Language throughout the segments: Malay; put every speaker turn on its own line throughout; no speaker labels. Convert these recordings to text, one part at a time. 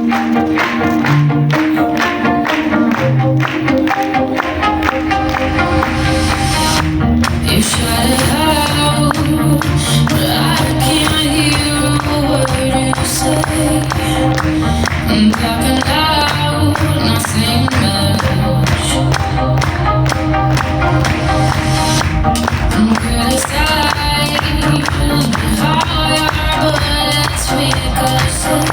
You shout it out, but I can't hear a word you say. I'm talking loud, not saying much. I'm criticized, hard, but it's weak to say.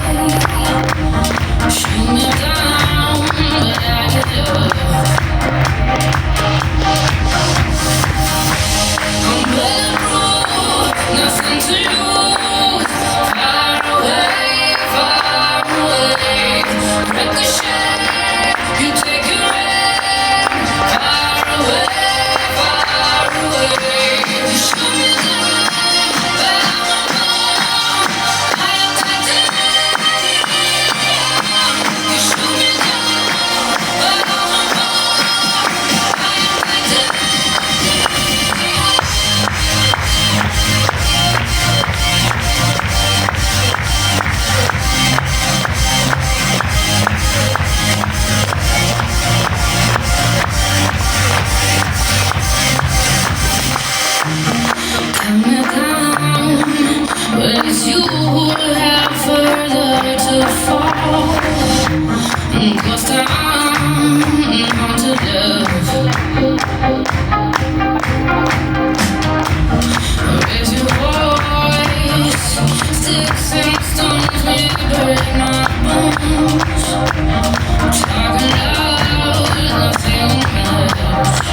Shoot me down, but I get up. I'm bulletproof, nothing to lose. Far away, ricochet. You take your aim. Far away. You shoot me down, but I won't fall. I am titanium. You shoot me down, but I won't fall. I am titanium. Coming down, but it's you who have further to fall. Cause I'm haunted love. Raise your voice, sticks and stones may break my bones. Talking loud, nothing much.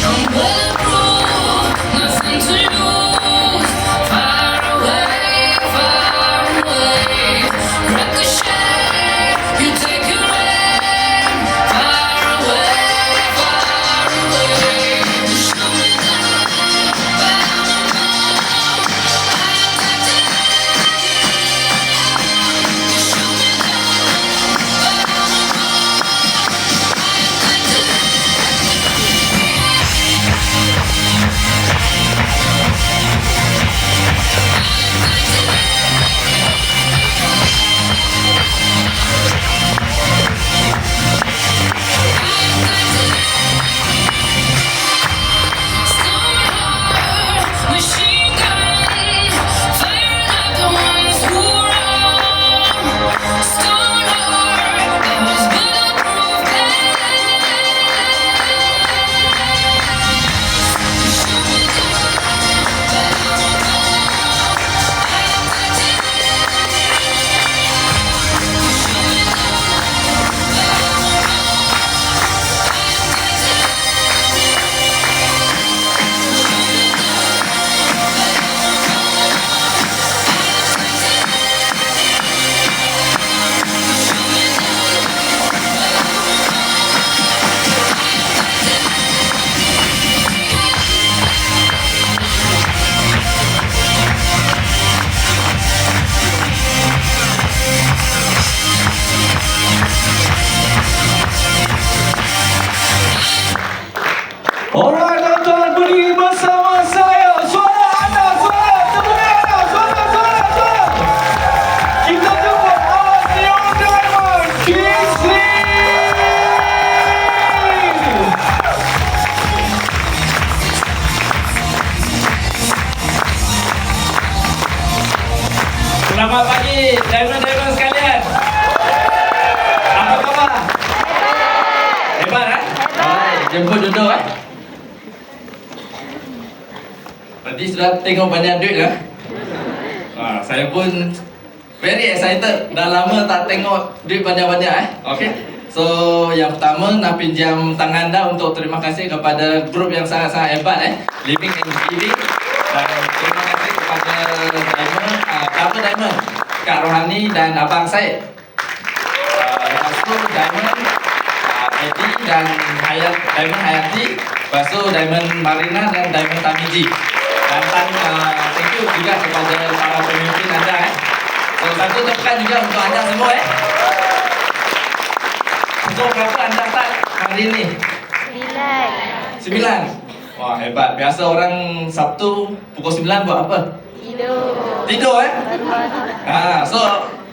I'm bulletproof, nothing to lose. Far away, ricochet. You take your aim. Far away. You shoot me down, but I won't fall. I am titanium. You shoot me down, but I won't fall. I am titanium. Machine gun, firing at the ones who run. Stone heart, that was bulletproof glass. You shoot me down, but I won't fall. I am titanium. You shoot me down, but I won't fall. I am titanium.
Alright, teman-teman, berdiri bersama saya. Suara anda, temukan anda, suara. Kita jemput our Neon Diamond, Kingsley. Selamat pagi, Diamond sekalian. Apa khabar? Hebat, eh? Baik, jemput duduk, eh? Tadi sudah tengok banyak duit lah. Saya pun very excited. Dah lama tak tengok duit banyak-banyak, eh. Okay. So yang pertama nak pinjam tangan anda untuk terima kasih kepada grup yang sangat-sangat hebat, Living and Giving. Dan terima kasih kepada Diamond, Double Diamond, Kak Rohani dan Abang Said. Lepas tu Diamond, Eddie dan Diamond Hayati. Lepas tu Diamond Marina dan Diamond Tamiji. Dan thank you juga kepada para pemimpin anda, So satu tepukan juga untuk anda semua, So berapa anda start hari ini?
9.
9. Wah, hebat. Biasa orang Sabtu pukul 9 buat apa? Tidur so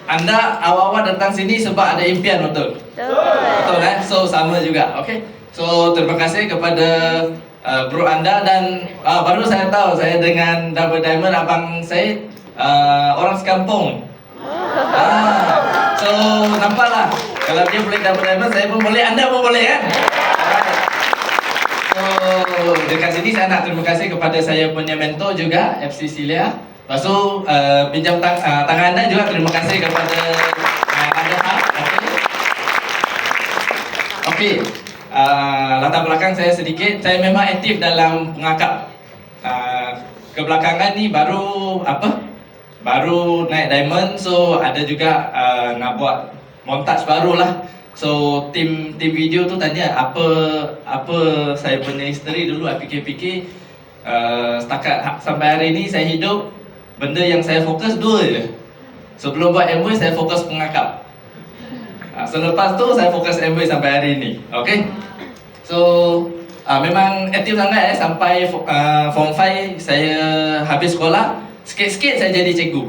anda awal-awal datang sini sebab ada impian, betul? Betul so sama juga. Okay, so terima kasih kepada guru anda dan baru saya tahu saya dengan Double Diamond abang saya orang sekampung. So nampaklah kalau dia boleh Double Diamond saya pun boleh, anda pun boleh kan? So dekat sini saya nak terima kasih kepada saya punya mentor juga FC Silia. Lepas tu pinjam tangan anda juga terima kasih kepada anda. Okey. Latar belakang saya sedikit, saya memang aktif dalam pengakap. Kebelakangan ni baru baru naik diamond, so ada juga nak buat montage barulah. So tim video tu tanya apa saya punya history dulu. I fikir-fikir setakat sampai hari ni saya hidup, benda yang saya fokus dua je. Sebelum buat Amway saya fokus pengakap. Selepas tu saya fokus Amway sampai hari ni. Okay, so memang aktif sangat sampai form 5 saya habis sekolah. Sikit-sikit saya jadi cikgu.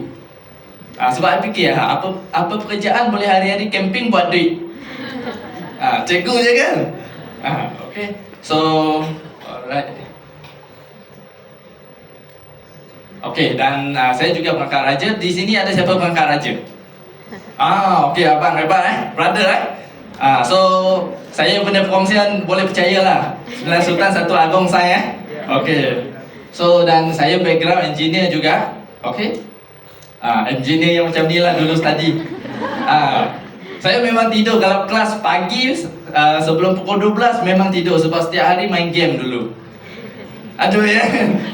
Sebab saya fikir apa pekerjaan boleh hari-hari camping buat duit. Cikgu je kan. Okay, so alright. Okay, dan saya juga pengangkat raja. Di sini ada siapa pengangkat raja? Okay, abang hebat brother so saya punya perkongsian boleh percayalah. 9 Sultan 1 Agong saya. Okay, so dan saya background engineer juga. Okay, engineer yang macam ni lah dulu study. Saya memang tidur kalau kelas pagi sebelum pukul 12 memang tidur sebab setiap hari main game dulu. Aduh ya.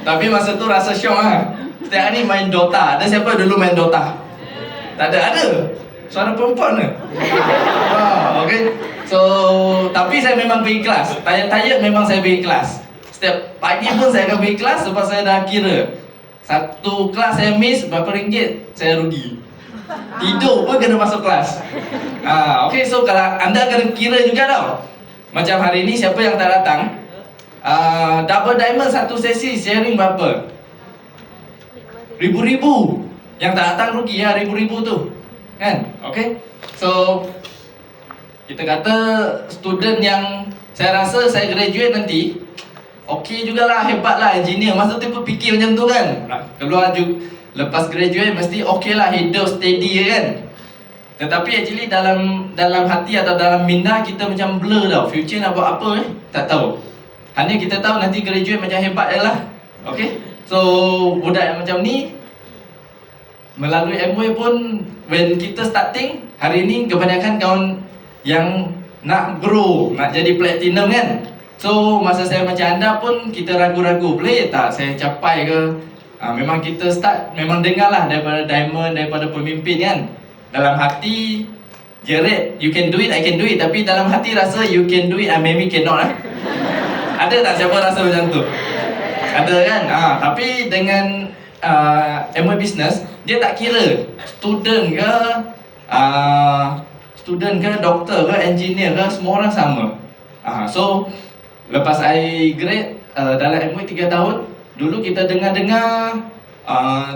Tapi masa tu rasa syok setiap hari main Dota. Ada siapa dulu main Dota? Tak ada. Suara perempuan ke? Okay. So tapi saya memang pergi kelas. Tired memang saya pergi kelas. Setiap pagi pun saya akan pergi kelas sebab saya dah kira satu kelas saya miss berapa ringgit saya rugi. Tidur pun kena masuk kelas. Okay, so kalau anda kena kira juga tau. Macam hari ni siapa yang tak datang, Double Diamond satu sesi sharing berapa? Ribu-ribu. Yang tak datang rugi ribu-ribu tu kan? Okay, so kita kata student yang saya rasa saya graduate nanti okey jugalah, hebatlah engineer. Masa tu fikir macam tu kan. Keluar lepas graduate mesti okey lah, hidup steady kan. Tetapi actually dalam hati atau dalam minda kita macam blur tau. Future nak buat apa tak tahu. Hanya kita tahu nanti graduate macam hebat je lah. Okay, so budak yang macam ni melalui Amway pun when kita starting, hari ni kebanyakan kawan yang nak grow, nak jadi platinum kan. So masa saya macam anda pun kita ragu-ragu, boleh tak saya capai ke? Memang kita start, memang dengar lah daripada diamond, daripada pemimpin kan. Dalam hati jerit, you can do it, I can do it. Tapi dalam hati rasa you can do it, maybe cannot lah. Ada tak siapa rasa macam tu? Ada kan? Tapi dengan Amway Business, dia tak kira student ke doktor ke engineer ke, semua orang sama. So lepas I grade dalam Amway 3 tahun, dulu kita dengar-dengar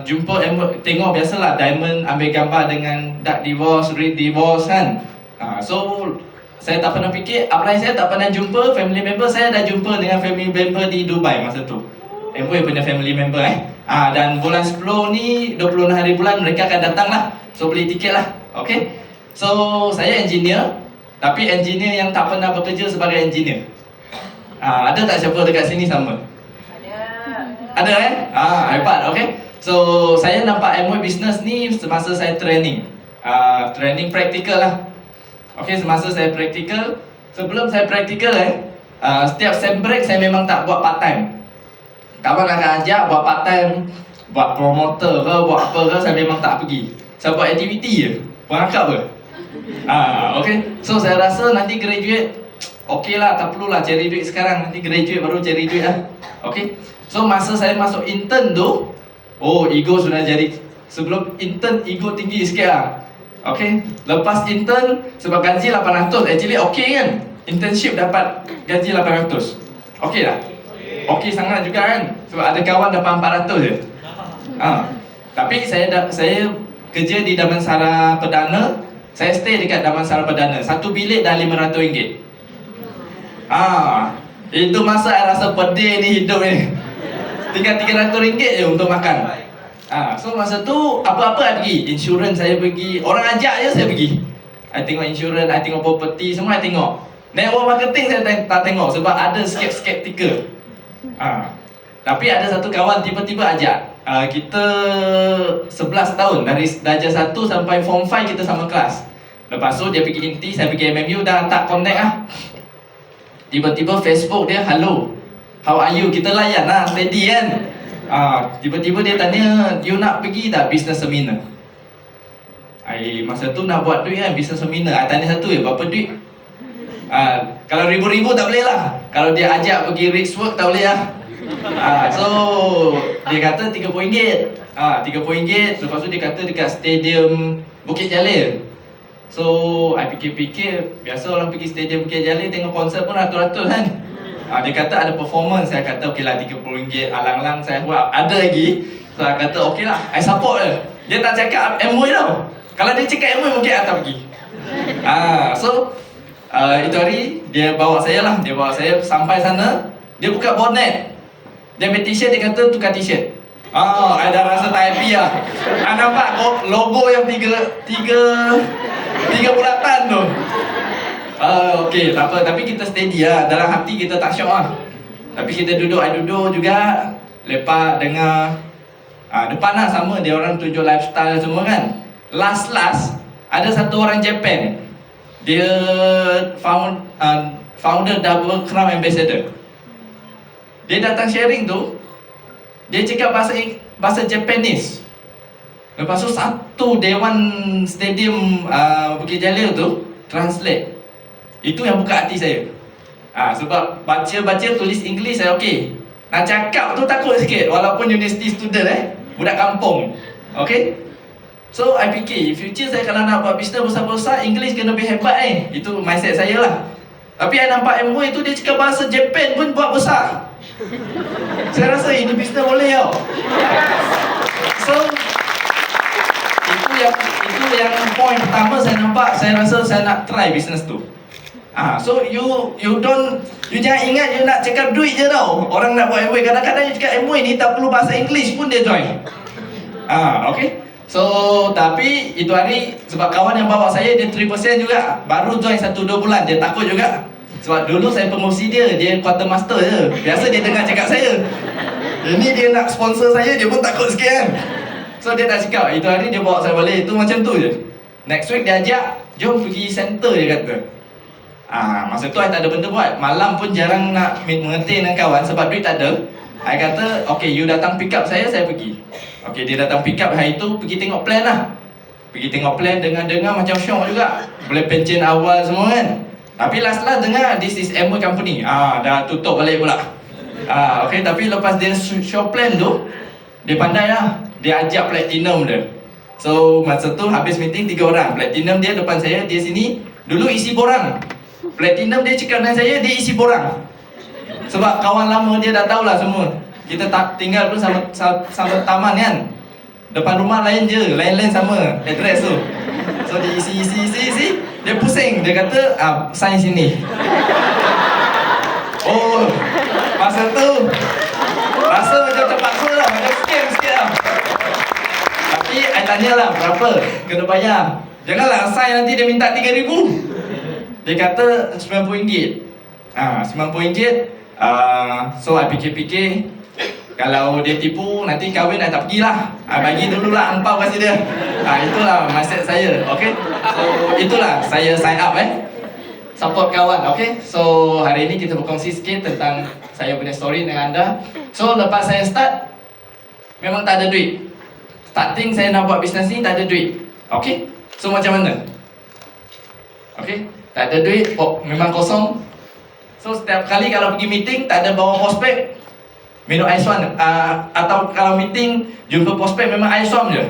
jumpa Amway, tengok biasalah diamond ambil gambar dengan dark divorce, red divorce kan. So saya tak pernah fikir, upline saya tak pernah jumpa, family member saya dah jumpa dengan family member di Dubai masa tu. Amway punya family member dan bulan 10 ni 26 hari bulan mereka akan datang lah. So beli tiket lah. Okay, so saya engineer, tapi engineer yang tak pernah bekerja sebagai engineer. Ada tak siapa dekat sini sama? Ada hebat. Okay, so saya nampak Amway Business ni semasa saya training praktikal lah. Okay, semasa saya praktikal, sebelum saya praktikal setiap sem break saya memang tak buat part time. Kawan akan ajak buat part time, buat promoter ke, buat apa ke, saya memang tak pergi. Saya buat aktiviti je, pengangkap ke. Okay, so saya rasa nanti graduate okey lah, tak perlulah cari duit sekarang, nanti graduate baru cari duit lah. Okay, so masa saya masuk intern tu, ego sudah jadi. Sebelum intern ego tinggi sikit lah. Okay, lepas intern sebab gaji 800, actually okey kan. Internship dapat gaji 800. Okey lah. Okey sangat juga kan. Sebab ada kawan dapat 400 je. Tapi saya kerja di Damansara Perdana. Saya stay dekat Damansara Perdana. Satu bilik dah RM500. Itu masa saya rasa pedih ni hidup ni. Tinggal RM300 je untuk makan. So masa tu apa-apa saya pergi. Insurans saya pergi. Orang ajak je saya pergi. I tengok insurans, I tengok property, semua I tengok. Network marketing saya tak tengok sebab ada skeptikal. Tapi ada satu kawan tiba-tiba ajak. Kita 11 tahun dari darjah 1 sampai form 5 kita sama kelas. Lepas tu dia pergi inti, saya pergi MMU, dah tak connect lah. Tiba-tiba Facebook dia, hello, how are you? Kita layan lah, steady kan. Tiba-tiba dia tanya, you nak pergi tak business seminar? Masa tu nak buat duit kan, business seminar. Tanya satu je, berapa duit? Kalau ribu-ribu tak boleh lah. Kalau dia ajak pergi Rich Work tak boleh lah. So dia kata RM30. RM30. Lepas tu dia kata dekat stadium Bukit Jalil. So I fikir-fikir, biasa orang pergi stadium Bukit Jalil tengok konser pun ratus-ratus kan. Dia kata ada performance. Saya kata okey lah, RM30. Alang-alang saya buat ada lagi. So saya kata okey lah, I support je. Dia tak cakap MOE tau. Kalau dia cakap MOE mungkin I tak pergi. Itu hari dia bawa saya lah. Dia bawa saya sampai sana. Dia buka bonnet. Dia ambil t-shirt, dia kata tukar t-shirt. I dah rasa tak happy lah. Nampak logo yang tiga bulatan tu. Okey, tak apa. Tapi kita steady lah. Dalam hati kita tak syok lah. Tapi kita duduk, I duduk juga. Lepas dengar depan lah sama. Dia orang tunjuk lifestyle semua kan. Last ada satu orang Japan. Dia founder Double Crown Ambassador. Dia datang sharing tu. Dia cakap bahasa Japanese. Lepas tu satu Dewan Stadium Bukit Jalil tu translate. Itu yang buka hati saya. Sebab baca tulis English saya okey. Nak cakap tu takut sikit. Walaupun university student budak kampung. Okey. So I fikir future saya kalau nak buat bisnes besar-besar, English kena lebih hebat Itu mindset saya lah. Tapi I nampak MOE tu dia cakap bahasa Japan pun buat besar. Saya rasa ini bisnes boleh tau. So itu yang point pertama saya nampak. Saya rasa saya nak try bisnes tu. So you jangan ingat you nak cakap duit je tau. Orang nak buat MOE, kadang-kadang you cakap MOE ni tak perlu bahasa English pun dia join. Okay. So tapi itu hari sebab kawan yang bawa saya dia 3% juga. Baru join 1-2 bulan, dia takut juga. Sebab dulu saya promosi dia quarter master je. Biasa dia dengar cakap saya. Ini dia nak sponsor saya, dia pun takut sikit kan. So dia tak cakap. Itu hari dia bawa saya balik. Itu macam tu je. Next week dia ajak, jom pergi center dia kata. Masa tu I tak ada benda buat. Malam pun jarang nak mengerti dengan kawan sebab duit tak ada. I kata, okay you datang pick up saya pergi. Okay, dia datang pick up hari tu, pergi tengok plan lah. Pergi tengok plan, dengar-dengar macam syok juga. Boleh pencen awal semua kan. Tapi last dengar, this is MOE company. Dah tutup balik pula. Okay, tapi lepas dia show plan tu, dia pandai lah. Dia ajak platinum dia. So masa tu habis meeting 3 orang. Platinum dia depan saya, dia sini. Dulu isi borang. Platinum dia cakap dengan saya, dia isi borang. Sebab kawan lama dia dah tahulah semua. Kita tak tinggal pun sama taman kan. Depan rumah lain je, lain-lain sama address tu. So dia isi. Dia pusing, dia kata sign sini. Oh, masa tu rasa macam terpaksa lah, macam scam sikit lah. Tapi I tanyalah berapa kena bayar. Janganlah sign nanti dia minta RM3,000. Dia kata RM90. RM90. So I fikir-fikir, kalau dia tipu, nanti kahwin I tak pergilah. Bagi dululah angpau kasih dia. Itulah mindset saya. Okay. So itulah saya sign up support kawan. Okay. So hari ini kita berkongsi sikit tentang saya punya story dengan anda. So lepas saya start, memang tak ada duit. Starting saya nak buat bisnes ni tak ada duit. Okay. So macam mana? Okay. Tak ada duit, memang kosong. So setiap kali kalau pergi meeting, tak ada bawa prospek, minum ais wan. Atau kalau meeting jumpa prospek memang ais wan je.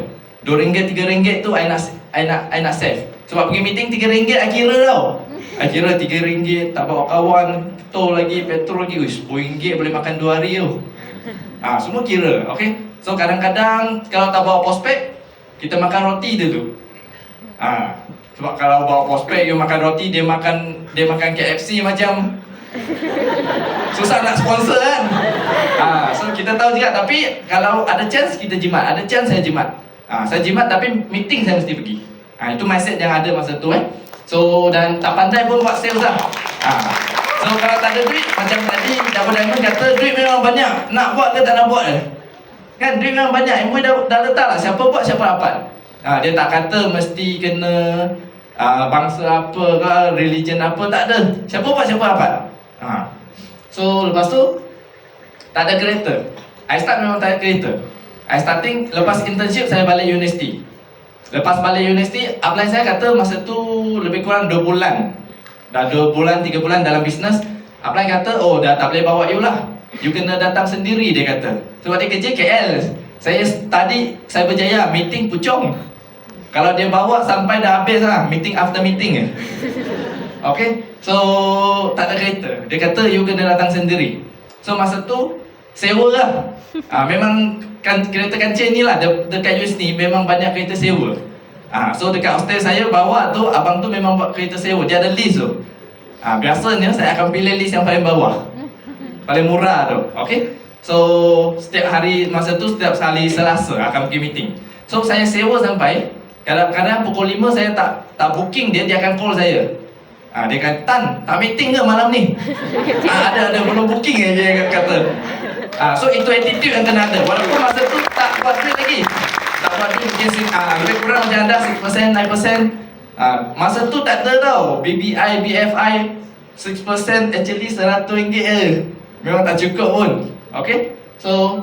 RM2, RM3 tu I nak save. Sebab pergi meeting RM3 I kira tau. I kira RM3 tak bawa kawan, tol lagi, petrol lagi. RM10 boleh makan 2 hari tu. Semua kira, okay. So kadang-kadang kalau tak bawa prospek, kita makan roti dulu. Sebab kalau bawa prospek, you makan roti, dia makan KFC macam susah nak sponsor kan. So kita tahu juga, tapi kalau ada chance kita jimat, ada chance saya jimat. Saya jimat tapi meeting saya mesti pergi. Itu mindset yang ada masa tu So dan tak pandai pun buat sales lah. So kalau tak ada duit, macam tadi Double Diamond kata duit memang banyak, nak buat ke tak nak buat kan, duit memang banyak, MOE dah letak lah, siapa buat siapa dapat. Dia tak kata mesti kena bangsa apa ke, religion apa, tak ada, siapa buat siapa dapat. So lepas tu tak ada kereta. I start memang tak ada kereta. I starting lepas internship saya balik universiti. Lepas balik universiti, upline saya kata masa tu lebih kurang 2 bulan. Dah 2 bulan, 3 bulan dalam bisnes. Upline kata, oh dah tak boleh bawa you lah, you kena datang sendiri, dia kata. Sebab dia kerja KL. Saya tadi, saya berjaya, meeting Puchong. Kalau dia bawa sampai dah habis lah, meeting after meeting Okay, so tak ada kereta. Dia kata you kena datang sendiri. So masa tu sewa lah. Memang kan kereta kancil ni lah dekat US ni memang banyak kereta sewa. So dekat hostel saya bawah tu, abang tu memang buat kereta sewa. Dia ada list tu. Biasanya saya akan pilih list yang paling bawah, paling murah tu. Okay, so setiap hari masa tu, setiap hari Selasa akan pergi meeting. So saya sewa sampai kadang-kadang pukul 5 saya tak booking dia akan call saya. Dia kata, Tan, tak meeting ke malam ni? Ada belum booking dia kata. So itu attitude yang kena ada. Walaupun masa tu tak buat duit lagi, tak buat duit mungkin lebih kurang macam ada 6%, 9%. Masa tu tak ada tau BBI, BFI 6% actually RM100 memang tak cukup pun. Okay, so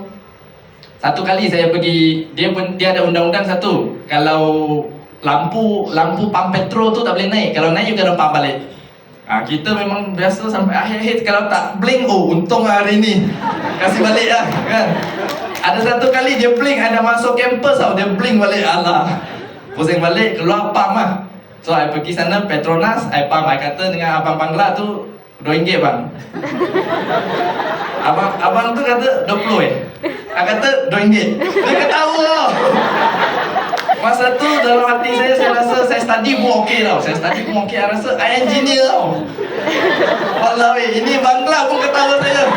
satu kali saya pergi, dia ada undang-undang satu, kalau lampu pam petrol tu tak boleh naik. Kalau naik you kena pam balik. Kita memang biasa sampai akhir-akhir, kalau tak blink, oh untung hari ni kasih balik lah kan. Ada satu kali dia blink, ada masuk campus tau, dia blink balik, alah pusing balik, keluar pam lah. So I pergi sana Petronas, I pam, I kata dengan abang Bangla tu RM2 bang. Abang tu kata 20 I kata RM2. Dia ketawa. Masa tu dalam hati saya rasa saya study pun okey tau. Saya study pun okey, I rasa I engineer tau. Wallahi, ini Bangla pun ketawa saya.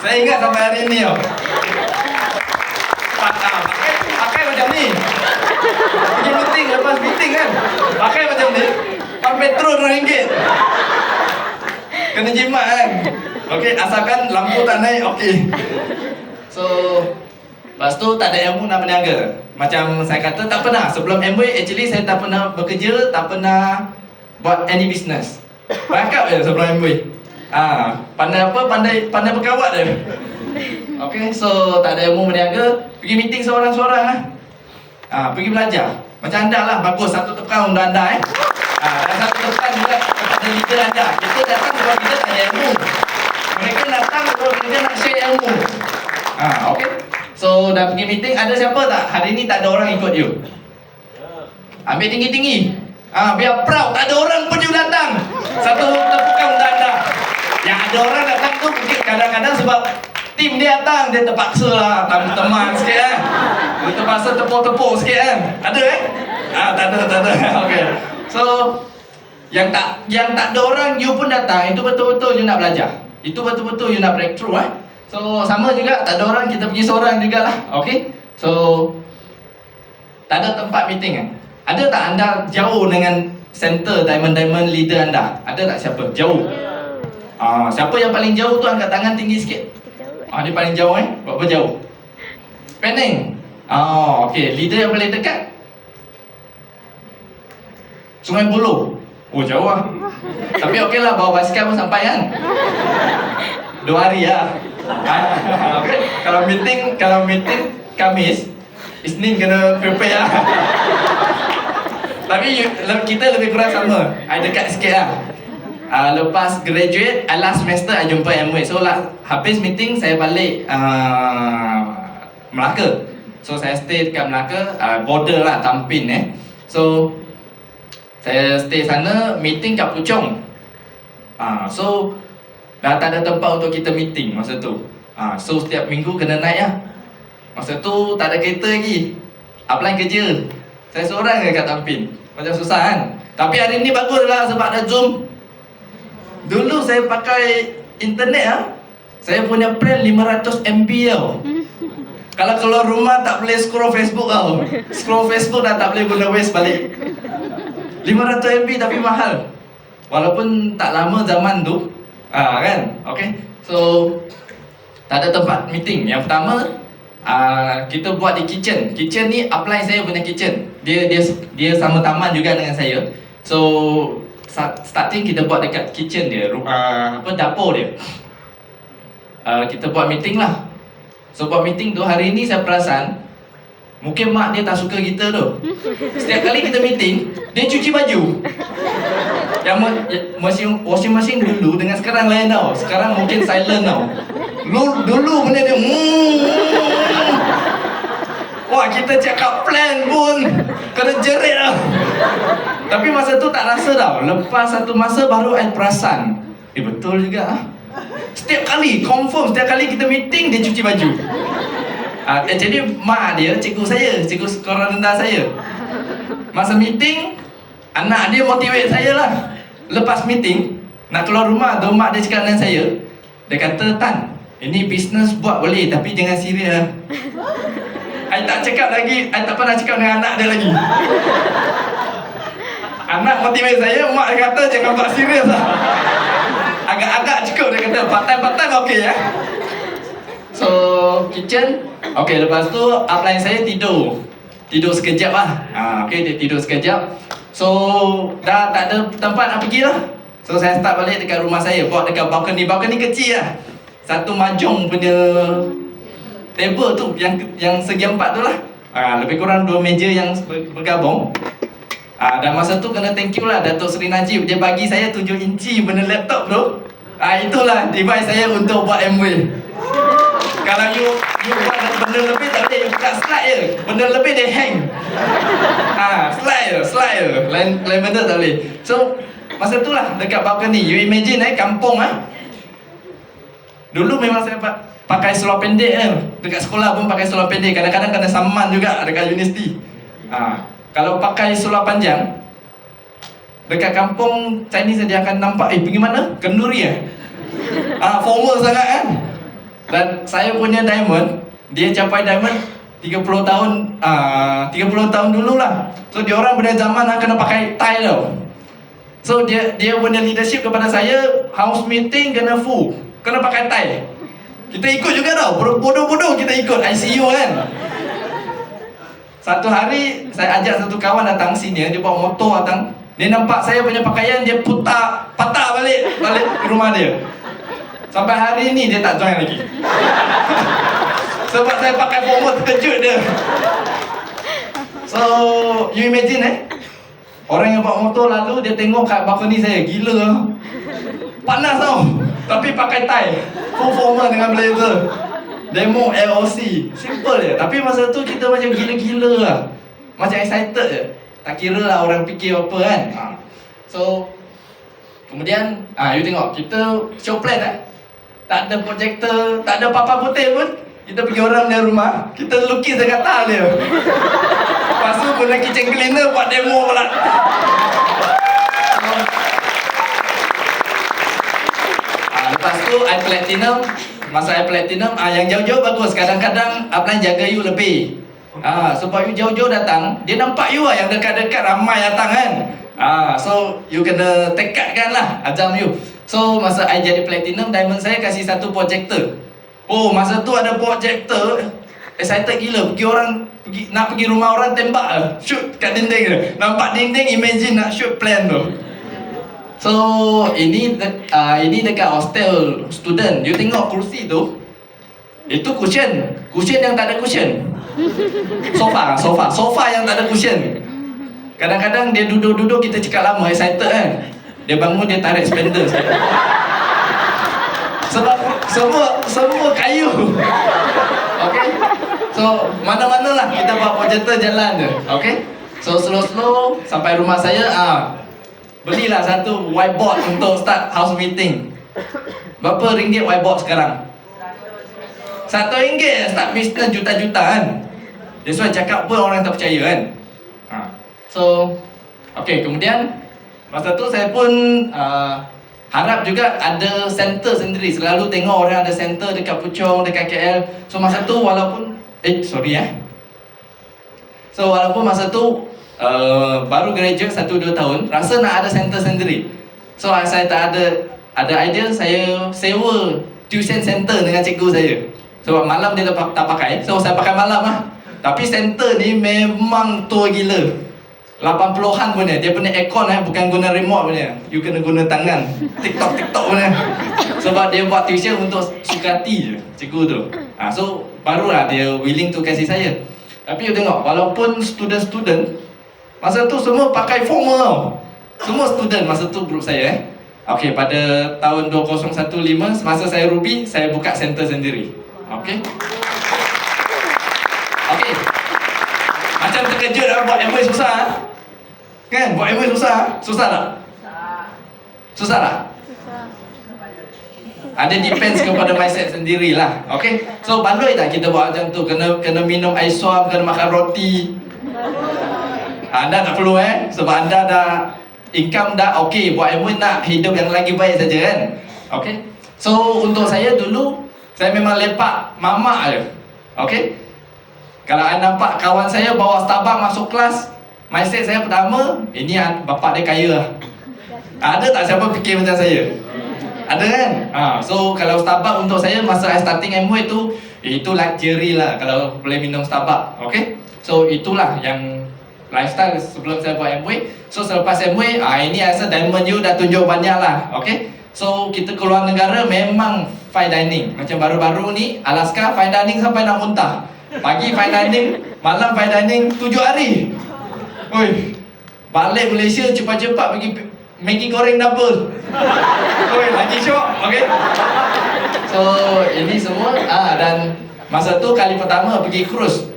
Saya ingat sampai hari ni tau. Pakai macam ni. Pergi meeting, lepas meeting kan, pakai macam ni, pam petrol RM2. Kena jimat kan. Okey, asalkan lampu tak naik, okey. So lepas tu tak ada ilmu nak berniaga. Macam saya kata, tak pernah. Sebelum MOE, actually saya tak pernah bekerja, tak pernah buat any business. Backup je sebelum MOE. Pandai apa? Pandai berkawat je. Okay, so tak ada ilmu berniaga. Pergi meeting seorang-seorang lah. Pergi belajar. Macam anda lah, bagus. Satu tekan untuk anda dan satu tekan juga kepada leader anda. Kita datang sebab kita tak ada ilmu. Mereka datang sebab kita nak share ilmu. Okay. So dah pergi meeting, ada siapa tak? Hari ni tak ada orang ikut you. Ambil tinggi-tinggi. Biar proud, tak ada orang pun you datang. Satu tepukan untuk anda. Yang ada orang datang tu mungkin kadang-kadang sebab tim dia datang, dia terpaksa lah teman sikit kan. Dia terpaksa tepuk-tepuk sikit kan. Ada tak ada. Okay. So yang tak ada orang, you pun datang, itu betul-betul you nak belajar. Itu betul-betul you nak breakthrough So sama juga, tak ada orang, kita pergi seorang jugalah. Okay. So tak ada tempat meeting Ada tak anda jauh dengan center diamond leader anda? Ada tak siapa? Jauh. Siapa yang paling jauh tu angkat tangan tinggi sikit. Dia paling jauh Berapa jauh? Penang. Okay. Leader yang paling dekat? Sungai Buloh. Oh jauh lah. Tapi okey lah, bawa basikal pun sampai kan. 2 hari lah. Okay. Kalau meeting Khamis, Isnin kena prepare lah. Tapi kita lebih kurang sama. I dekat sikit lah. Lepas graduate, last semester I jumpa MOE. So habis meeting saya balik Melaka. So saya stay dekat Melaka, border lah, Tampin So saya stay sana, meeting kat Puchong. So dah tak ada tempat untuk kita meeting masa tu. So setiap minggu kena naik lah. Masa tu tak ada kereta lagi. Apply kerja. Saya seorang je kat Tampin. Macam susah kan? Tapi hari ni bagus lah sebab ada Zoom. Dulu saya pakai internet saya punya plan 500 MB tau. Kalau keluar rumah tak boleh scroll Facebook tau. Scroll Facebook dah tak boleh guna Waze balik. 500 MB tapi mahal. Walaupun tak lama zaman tu. Kan? Okay. So tak ada tempat meeting. Yang pertama kita buat di kitchen. Kitchen ni apply saya punya kitchen. Dia sama taman juga dengan saya. So starting kita buat dekat kitchen dia, dapur dia. Kita buat meeting lah. So buat meeting tu hari ni saya perasan mungkin mak dia tak suka kita tu. Setiap kali kita meeting, dia cuci baju. Yang washing machine dulu dengan sekarang lain tau. Sekarang mungkin silent tau. Dulu benda dia wah, kita cakap plan pun kena jerit lah. Tapi masa tu tak rasa tau. Lepas satu masa baru I perasan, betul juga setiap kali, confirm setiap kali kita meeting dia cuci baju. Jadi mak dia, cikgu saya, cikgu sekolah rendah saya. Masa meeting, anak dia motivate saya lah. Lepas meeting, nak keluar rumah tu mak dia cakap dengan saya. Dia kata, Tan, ini bisnes buat boleh tapi jangan serius. I tak cakap lagi, I tak pernah cakap dengan anak dia lagi. Anak motivate saya, mak dia kata jangan buat serius lah. Agak-agak cukup dia kata, part-time okey ya. So, kitchen, okey, lepas tu upline saya tidur sekejap lah. Okey, dia tidur sekejap. So, dah tak ada tempat nak pergi lah. So, saya start balik dekat rumah saya, buat dekat balcony kecil lah. Satu mahjong punya table tu, yang segi 4 tu lah. Lebih kurang 2 meja yang bergabung. Dan masa tu kena thank you lah Datuk Seri Najib. Dia bagi saya 7 inci benda laptop tu. Itulah device saya untuk buat Amway. Kalau you buat benda lebih tak boleh, you buka slide je. Benda lebih dia hang. Slide je. Lain benda tak boleh. So, masa tu lah dekat balcony. You imagine kampung dulu memang saya pakai seluar pendek dekat sekolah pun pakai seluar pendek. Kadang-kadang kena saman juga dekat universiti. Kalau pakai seluar panjang dekat kampung Chinese dia akan nampak pergi mana? Kenduri formal sangat kan. Dan saya punya diamond, dia capai diamond 30 tahun 30 tahun dulu lah. So dia orang pada zaman kena pakai tie tau. So dia punya leadership kepada saya, house meeting kena full, kena pakai tie. Kita ikut juga tau, bodoh-bodoh kita ikut ICU kan. Satu hari saya ajak satu kawan datang sini, dia bawa motor datang. Dia nampak saya punya pakaian, dia patah balik rumah dia. Sampai hari ni dia tak join lagi. Sebab saya pakai formal, terkejut dia. So, you imagine orang yang bawa motor lalu dia tengok kat balcony saya, gila panas tau. Tapi pakai tie, full formal dengan blazer. Demo LOC, simple je. Tapi masa tu kita macam gila-gila lah. Macam excited je. Tak kira lah orang fikir apa kan. So, kemudian you tengok, kita show plan tak ada projector, tak ada papan putih pun. Kita pergi orang dia rumah, kita lukis dekat tile dia. Lepas tu guna kitchen cleaner buat demo pula. Lepas tu I platinum. Masa I platinum, yang jauh-jauh bagus. Kadang-kadang upline jaga you lebih. Sebab you jauh-jauh datang, dia nampak you yang dekat-dekat ramai datang kan. So you kena tekadkan lah azam you. So masa I jadi platinum, diamond saya kasih satu projector. Oh, masa tu ada projector, excited gila. Nak pergi rumah orang, tembak shoot kat dinding dia. Nampak dinding, imagine nak shoot plan tu. So ini dekat hostel student. You tengok kursi tu, itu cushion yang tak ada cushion. Sofa yang tak ada cushion. Kadang-kadang dia duduk-duduk, kita cakap lama, excited kan. Dia bangun, dia tarik spender. Sebab semua kayu. Okay. So mana-mana lah kita bawa projector jalan je. Okay. So slow-slow sampai rumah saya. Belilah satu whiteboard untuk start house meeting. Berapa ringgit whiteboard sekarang? RM1 start bisnes juta-juta kan. That's why cakap pun orang tak percaya kan. So okay, kemudian masa tu saya pun harap juga ada center sendiri. Selalu tengok orang ada center dekat Puchong, dekat KL. So masa tu walaupun So walaupun masa tu baru graduate 1-2 tahun, rasa nak ada center sendiri. So saya tak ada idea, saya sewa tuition center dengan cikgu saya. Sebab malam dia tak pakai, so saya pakai malam lah. Tapi center ni memang tua gila, 80-an punya. Dia punya aircon bukan guna remote punya, you kena guna tangan, TikTok punya. Sebab dia buat tuition untuk suka hati je cikgu tu. So barulah dia willing to kasih saya. Tapi you tengok, walaupun student masa tu semua pakai formal tau. Semua student masa tu group saya Okay, pada tahun 2015 semasa saya Ruby, saya buka center sendiri. Okay. Okay. Macam terkejut lah, buat MBA susah kan? Buat MBA susah? Susah tak? Susah tak? Ada depends kepada mindset sendirilah. Okay. So baloi tak kita buat macam tu? Kena minum air suam, kena makan roti. Anda tak perlu sebab anda dah income dah okey, buat MBA nak hidup yang lagi baik saja kan. Okay. So untuk saya dulu, saya memang lepak mamak je. Okay. Kalau anda nampak kawan saya bawa Starbucks masuk kelas, mindset saya pertama, ini bapak dia kaya lah. Ada tak siapa fikir macam saya? Ada kan? So kalau Starbucks untuk saya masa saya starting MBA itu luxury lah kalau boleh minum Starbucks. Okay. So itulah yang lifestyle sebelum saya buat MBA. So selepas MBA, ini rasa diamond you dah tunjuk banyak lah. Okay. So kita keluar negara memang fine dining. Macam baru-baru ni Alaska fine dining sampai nak muntah. Pagi fine dining, malam fine dining 7 hari. Oi, balik Malaysia cepat-cepat pergi Maggi goreng double. Oi, lagi syok. Okay. So ini semua dan masa tu kali pertama pergi cruise,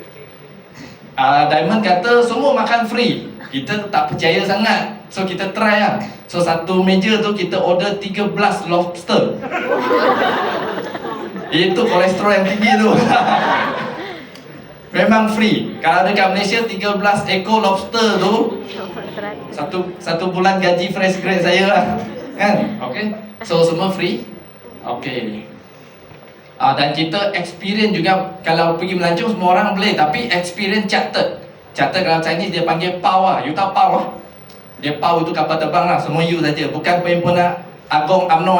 Diamond kata semua makan free. Kita tak percaya sangat, so kita try lah. So satu meja tu kita order 13 lobster. Itu kolesterol yang tinggi tu. Memang free. Kalau dekat Malaysia 13 ekor lobster tu satu bulan gaji fresh grade saya lah kan. Okay. So semua free. Okay. Dan kita experience juga. Kalau pergi melancong semua orang boleh, tapi experience chartered kalau Chinese dia panggil PAU lah. You tahu PAU lah? Dia PAU tu kapal terbang lah. Semua you saja, bukan perhimpunan Agong UMNO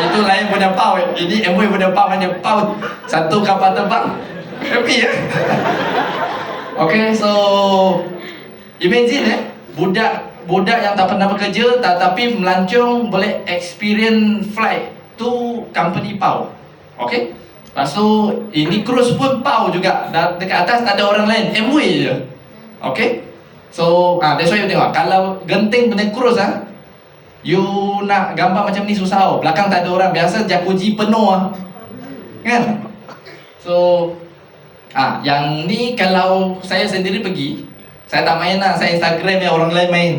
itu lain punya PAU. Ini MOE punya PAU, hanya PAU satu kapal terbang. Happy ya. Okay, so imagine budak yang tak pernah bekerja tapi melancong boleh experience flight tu company PAU. Okay. Lepas tu ini cruise pun PAU juga. Dekat atas tak ada orang lain, MOE je. Okay. So that's why you tengok, kalau Genting punya cruise you nak gambar macam ni susah belakang tak ada orang. Biasa jacuzzi penuh kan. So yang ni kalau saya sendiri pergi, saya tak main lah, saya Instagram yang orang lain main.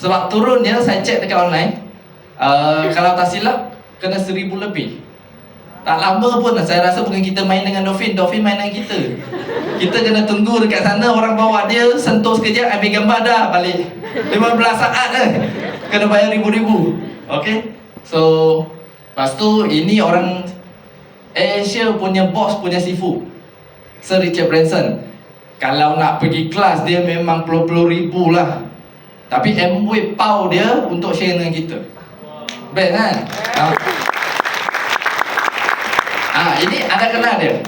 Sebab turun dia, saya cek dekat online, kalau tak silap kena 1,000 lebih. Tak lama pun saya rasa bukan kita main dengan Dolphin main dengan kita. Kita kena tunggu dekat sana, orang bawa dia, sentuh sekejap, ambil gambar dah balik. 15 saat kena bayar ribu-ribu. Okay. So lepas tu ini orang Asia punya boss punya sifu, Sir Richard Branson. Kalau nak pergi kelas dia memang puluh-puluh ribu lah. Tapi MOE PAU dia untuk share dengan kita. Best kan? Ini anda kenal dia,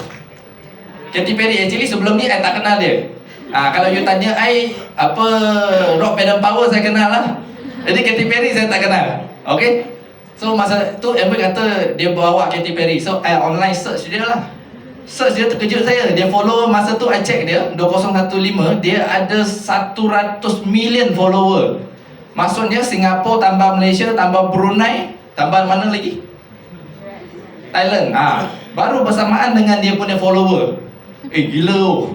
Katy Perry. Actually sebelum ni saya tak kenal dia. Kalau you tanya I apa Rock Band Power, saya kenal lah. Jadi Katy Perry saya tak kenal. Okay. So masa tu MOE kata dia bawa Katy Perry. So I online search dia lah. Search dia, terkejut saya. Dia follow masa tu I check dia 2015 dia ada 100 million follower. Maksudnya Singapura tambah Malaysia tambah Brunei tambah mana lagi? Thailand. Baru bersamaan dengan dia punya follower. Gila.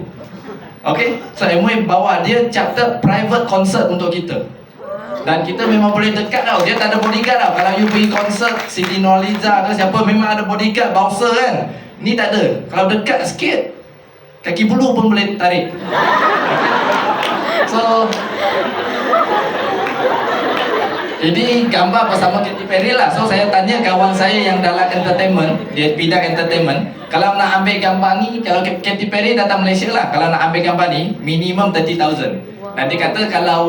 Okay. So MOE bawa dia charter private concert untuk kita. Dan kita memang boleh dekat tau. Dia tak ada bodyguard tau. Kalau you pergi konsert Siti Nurhaliza ke siapa, memang ada bodyguard, bouncer kan. Ni tak ada. Kalau dekat sikit, kaki bulu pun boleh tarik. So ini gambar bersama Katy Perry lah. So saya tanya kawan saya yang dalam entertainment, dia bidang entertainment, kalau nak ambil gambar ni, kalau Katy Perry datang Malaysia lah, kalau nak ambil gambar ni minimum 30,000. Nanti kata kalau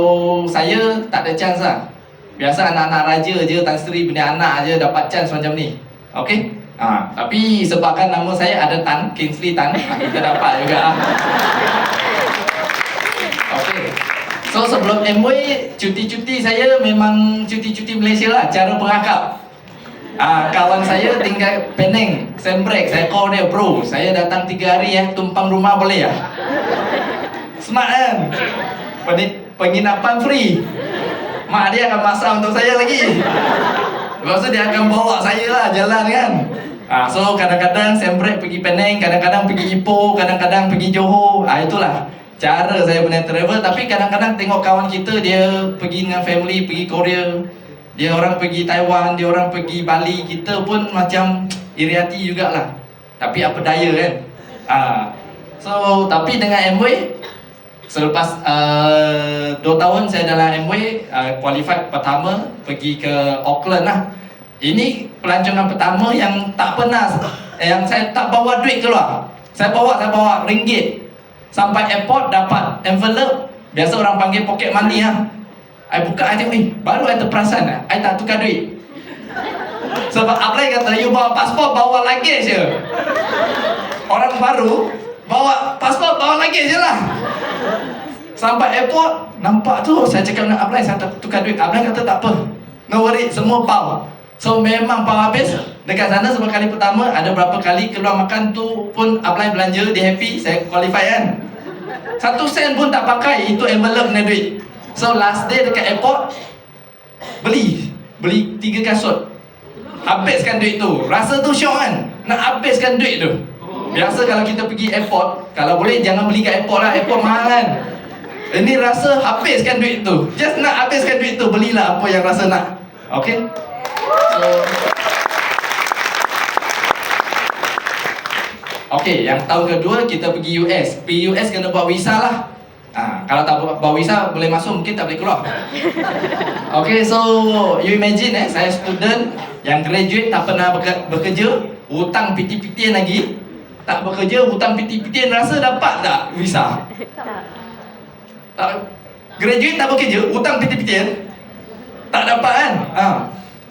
saya tak ada chance lah. Biasa anak-anak raja je, Tan Sri punya anak je dapat chance macam ni. Okay? Tapi sebabkan nama saya ada Tan, Kingsley Tan, kita dapat juga lah. Okay. So sebelum MW, cuti-cuti saya memang cuti-cuti Malaysia lah, cara perakap. Kawan saya tinggal Penang, Sembrek, saya call dia, bro, saya datang 3 hari tumpang rumah boleh ya? Smart kan? Penginapan free. Mak dia akan masak untuk saya lagi. Lepas tu dia akan bawa saya lah jalan kan. So kadang-kadang Sembrek pergi Penang, kadang-kadang pergi Ipoh, kadang-kadang pergi Johor. Itulah cara saya punya travel. Tapi kadang-kadang tengok kawan kita, dia pergi dengan family, pergi Korea, dia orang pergi Taiwan, dia orang pergi Bali. Kita pun macam iri hati jugalah. Tapi apa daya kan. So tapi dengan MW, selepas 2 tahun saya dalam MW, qualified pertama, pergi ke Auckland lah. Ini pelancongan pertama yang tak pernah, yang saya tak bawa duit keluar. Saya bawa ringgit. Sampai airport dapat envelope, biasa orang panggil pocket money lah. I buka, I tengok, baru I terperasan I tak tukar duit. Sebab apply kata, you bawa pasport, bawa luggage je. Orang baru, bawa pasport, bawa luggage je lah. Sampai airport, nampak tu, saya cakap dengan apply, saya tak tukar duit. Apply kata tak apa, no worry, semua power. So memang power habis. Dekat sana sebab kali pertama, ada berapa kali keluar makan tu pun apply belanja, dia happy, saya qualify kan. 1 sen pun tak pakai, itu envelope punya duit. So last day dekat airport, beli 3 kasut, habiskan duit tu. Rasa tu syok kan, nak habiskan duit tu. Biasa kalau kita pergi airport, kalau boleh jangan beli kat airport lah, airport mahal kan. Ini rasa habiskan duit tu, just nak habiskan duit tu, belilah apa yang rasa nak. Okay. So okay, yang tahun kedua kita pergi US. Pergi US kena buat visa lah. Kalau tak bawa visa boleh masuk, mungkin tak boleh keluar. Okay, so you imagine saya student yang graduate tak pernah bekerja, hutang piti-pitian lagi, tak bekerja, hutang piti-pitian, rasa dapat tak visa? Tak. Graduate tak bekerja, hutang piti-pitian, tak dapat kan?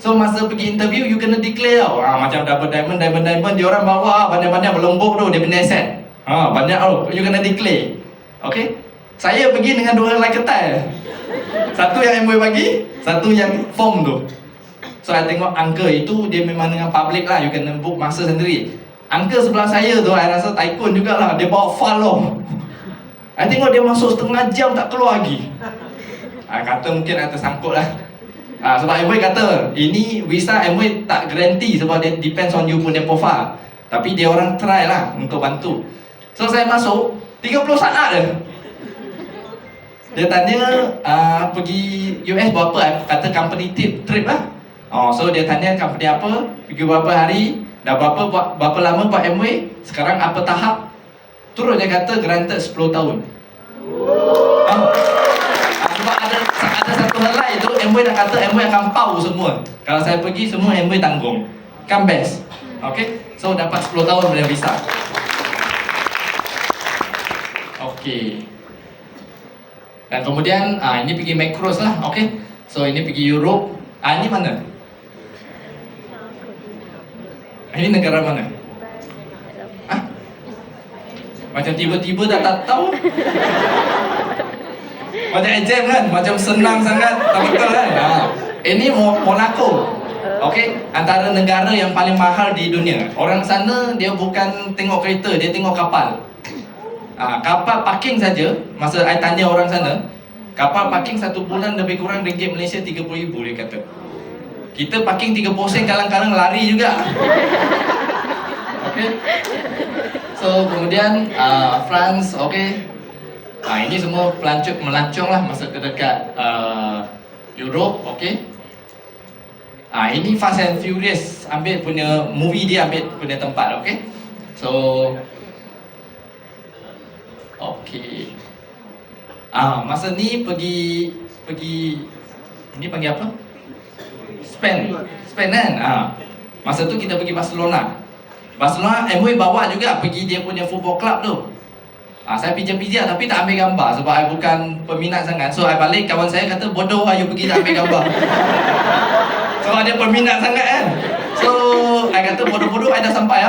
So masa pergi interview, you kena declare tau. Macam dapat diamond, dia orang bawa banyak-banyak berlombok tu, dia punya set. Banyak tau, you kena declare. Okay. Saya pergi dengan 2 helai kertas. Satu yang MW bagi, satu yang form tu. So saya tengok uncle itu, dia memang dengan public lah, you kena book masa sendiri. Uncle sebelah saya tu, saya rasa tycoon jugalah, dia bawa file loh. Saya tengok dia masuk setengah jam tak keluar lagi. Kata mungkin ada tersangkut lah. Sebab MW kata, ini visa MW tak guarantee sebab dia depends on you punya profile. Tapi dia orang try lah untuk bantu. So saya masuk, 30 saat je. Dia tanya, pergi US berapa? Kata company trip lah. So dia tanya company apa, pergi berapa hari, dah berapa lama buat MW, sekarang apa tahap. Terus dia kata granted 10 tahun. Sebab ada satu helai tu, MW dah kata MW akan pau semua. Kalau saya pergi, semua MW tanggung. Kan best. Okay, so dapat 10 tahun punya visa. Okay. Dan kemudian ini pergi Macros lah, okay. So ini pergi Europe. Ini mana? Ini negara mana? Macam tiba-tiba dah tak tahu. Macam exam kan, macam senang sangat, tak betul kan? Ini Monaco, okay. Antara negara yang paling mahal di dunia. Orang sana dia bukan tengok kereta, dia tengok kapal. Kapal parking saja, masa saya tanya orang sana, kapal parking 1 bulan lebih kurang ringgit Malaysia 30,000 dia kata. Kita parking 30 sen kadang-kadang lari juga. Okay. So kemudian France, okay. Ini semua melancong lah masa ke dekat Europe, okey. Ini Fast and Furious ambil punya movie, dia ambil punya tempat, okey. So okey. Masa ni pergi ini panggil apa? Spain kan? Masa tu kita pergi Barcelona. MOE bawa juga pergi dia punya football club tu. Saya pijak-pijak tapi tak ambil gambar sebab saya bukan peminat sangat. So saya balik, kawan saya kata bodoh you pergi tak ambil gambar. Sebab dia peminat sangat kan. So saya kata bodoh-bodoh saya dah sampai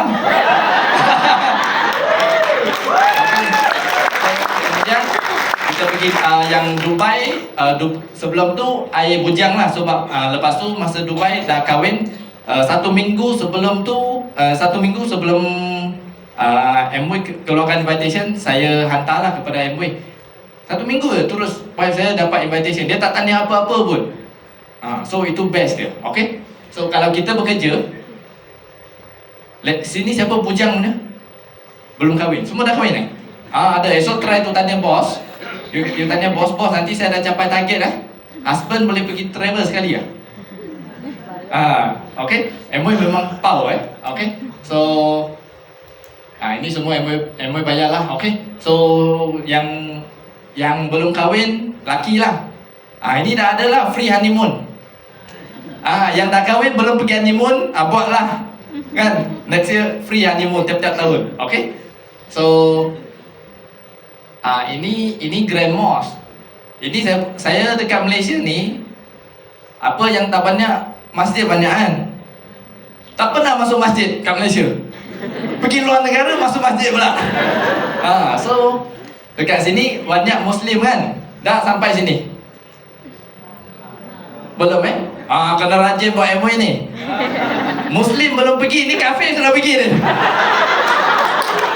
Kemudian kita pergi yang Dubai. Sebelum tu air bujang lah sebab lepas tu masa Dubai dah kahwin. 1 minggu sebelum tu, 1 minggu sebelum MOE keluarkan invitation, saya hantarlah kepada MOE. 1 minggu je terus wife saya dapat invitation. Dia tak tanya apa-apa pun. So itu best dia. Okay. So kalau kita bekerja, sini siapa bujang mana? Belum kahwin. Semua dah kahwin ada. Esok try tu tanya bos. You tanya bos, nanti saya dah capai target husband boleh pergi travel sekali okay. MOE memang power okay. So ini semua MOE bayar lah, okay. So yang belum kahwin, laki lah. Ini dah ada lah free honeymoon. Yang dah kahwin belum pergi honeymoon, buatlah kan. Next year free honeymoon tiap-tiap tahun, okay. So ini Grand Mosque. Ini saya dekat Malaysia ni, apa yang tak banyak, masjid banyak kan. Tak pernah masuk masjid kat Malaysia. Pergi luar negara masuk masjid pula. So dekat sini banyak Muslim kan. Dah sampai sini? Belum kena rajin buat MOE ni. Muslim belum pergi, ni kafir sudah pergi ni.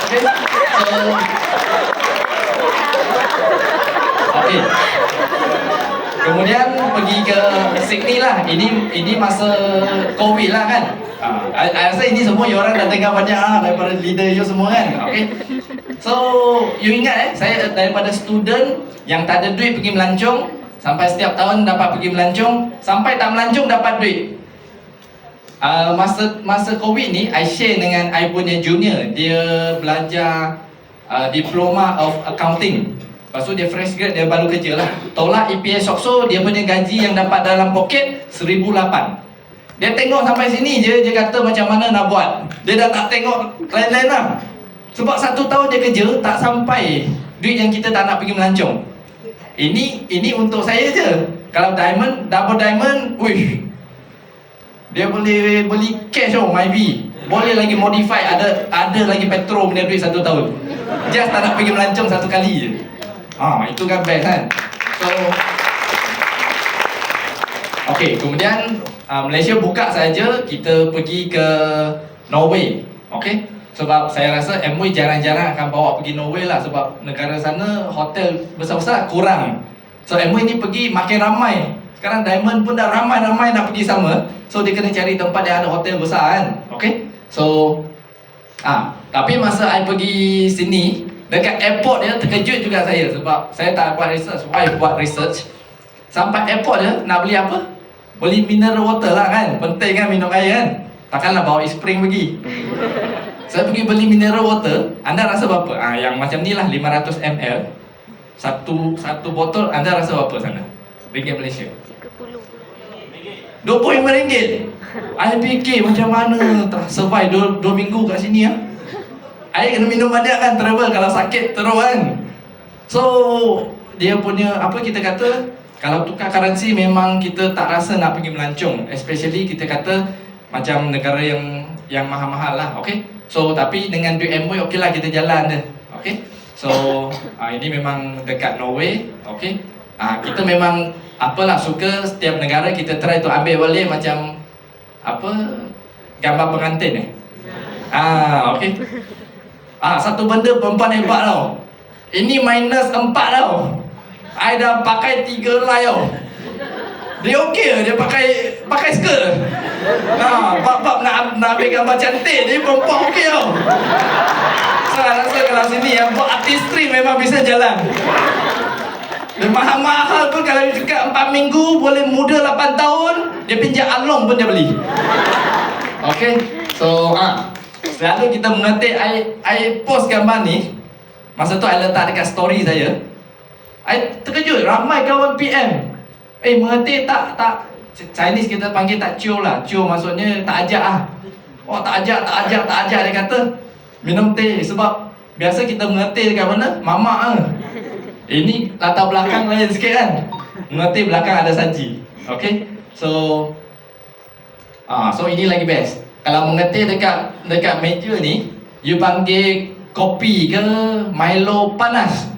Okay. So okay. Kemudian pergi ke Sydney lah. Ini masa COVID lah kan. I rasa ini semua you orang dah dengar banyak daripada leader you semua kan. Okay. So you ingat saya daripada student yang tak ada duit pergi melancong, sampai setiap tahun dapat pergi melancong, sampai tak melancong dapat duit. Masa COVID ni, I share dengan I punya junior. Dia belajar diploma of accounting. Lepas tu dia fresh grad, dia baru kerja lah. Tolak EPS Sokso, dia punya gaji yang dapat dalam poket 1,008. Dia tengok sampai sini je, dia kata macam mana nak buat. Dia dah tak tengok lain-lain lah. Sebab 1 tahun dia kerja, tak sampai duit yang kita tak nak pergi melancong. Ini untuk saya je. Kalau diamond, double diamond, wish, dia boleh beli cash Myvi. Boleh lagi modify, ada lagi petrol punya duit 1 tahun. Just tak nak pergi melancong 1 kali je. Itu kan best kan. So okay, kemudian Malaysia buka saja, kita pergi ke Norway. Okay. Sebab saya rasa MOE jarang-jarang akan bawa pergi Norway lah. Sebab negara sana hotel besar-besar kurang. So MOE ni pergi makin ramai. Sekarang Diamond pun dah ramai-ramai nak pergi sama. So dia kena cari tempat yang ada hotel besar kan. Okay. So tapi masa I pergi sini, dekat airport dia terkejut juga saya. Sebab saya tak buat research, I buat research. Sampai airport dia nak beli apa? Beli mineral water lah kan. Penting kan minum air kan. Takkanlah bawa East Spring pergi. Saya pergi beli mineral water. Anda rasa berapa? Yang macam ni lah, 500 ml. Satu botol, anda rasa berapa sana? Ringgit Malaysia? RM25. I fikir macam mana tak survive 2 minggu kat sini I kena minum banyak kan, travel kalau sakit terus kan. So dia punya apa kita kata, kalau tukar currency memang kita tak rasa nak pergi melancong. Especially kita kata macam negara yang mahal-mahal lah. Okay. So tapi dengan duit MOE okey lah kita jalan je. Okay. So ini memang dekat Norway. Okay. Kita memang apalah suka setiap negara kita try tu ambil balik macam apa, gambar pengantin okay. Satu benda perempuan hebat tau. Ini minus 4 tau. I dah pakai 3 helai tau. Dia okey, dia pakai skirt. Bab nak ambil gambar cantik, dia perempuan okey tau. So rasa kalau sini yang buat artistry memang bisa jalan. Dia mahal-mahal pun tu kalau dia cakap 4 minggu boleh muda 8 tahun, dia pinjam along pun dia beli. Okay, so selalu kita mengetik, I post gambar ni. Masa tu I letak dekat story saya. I terkejut, ramai kawan PM. Mengetik tak Chinese kita panggil tak cio lah. Cio maksudnya tak ajak ah. Oh tak ajak dia kata. Minum teh sebab biasa kita mengetik dekat mana? Mamak Ini latar belakang lain sikit kan. Mengetik belakang ada saji. Okay, so ini lagi best. Kalau mengetik dekat meja ni, you panggil kopi ke Milo panas.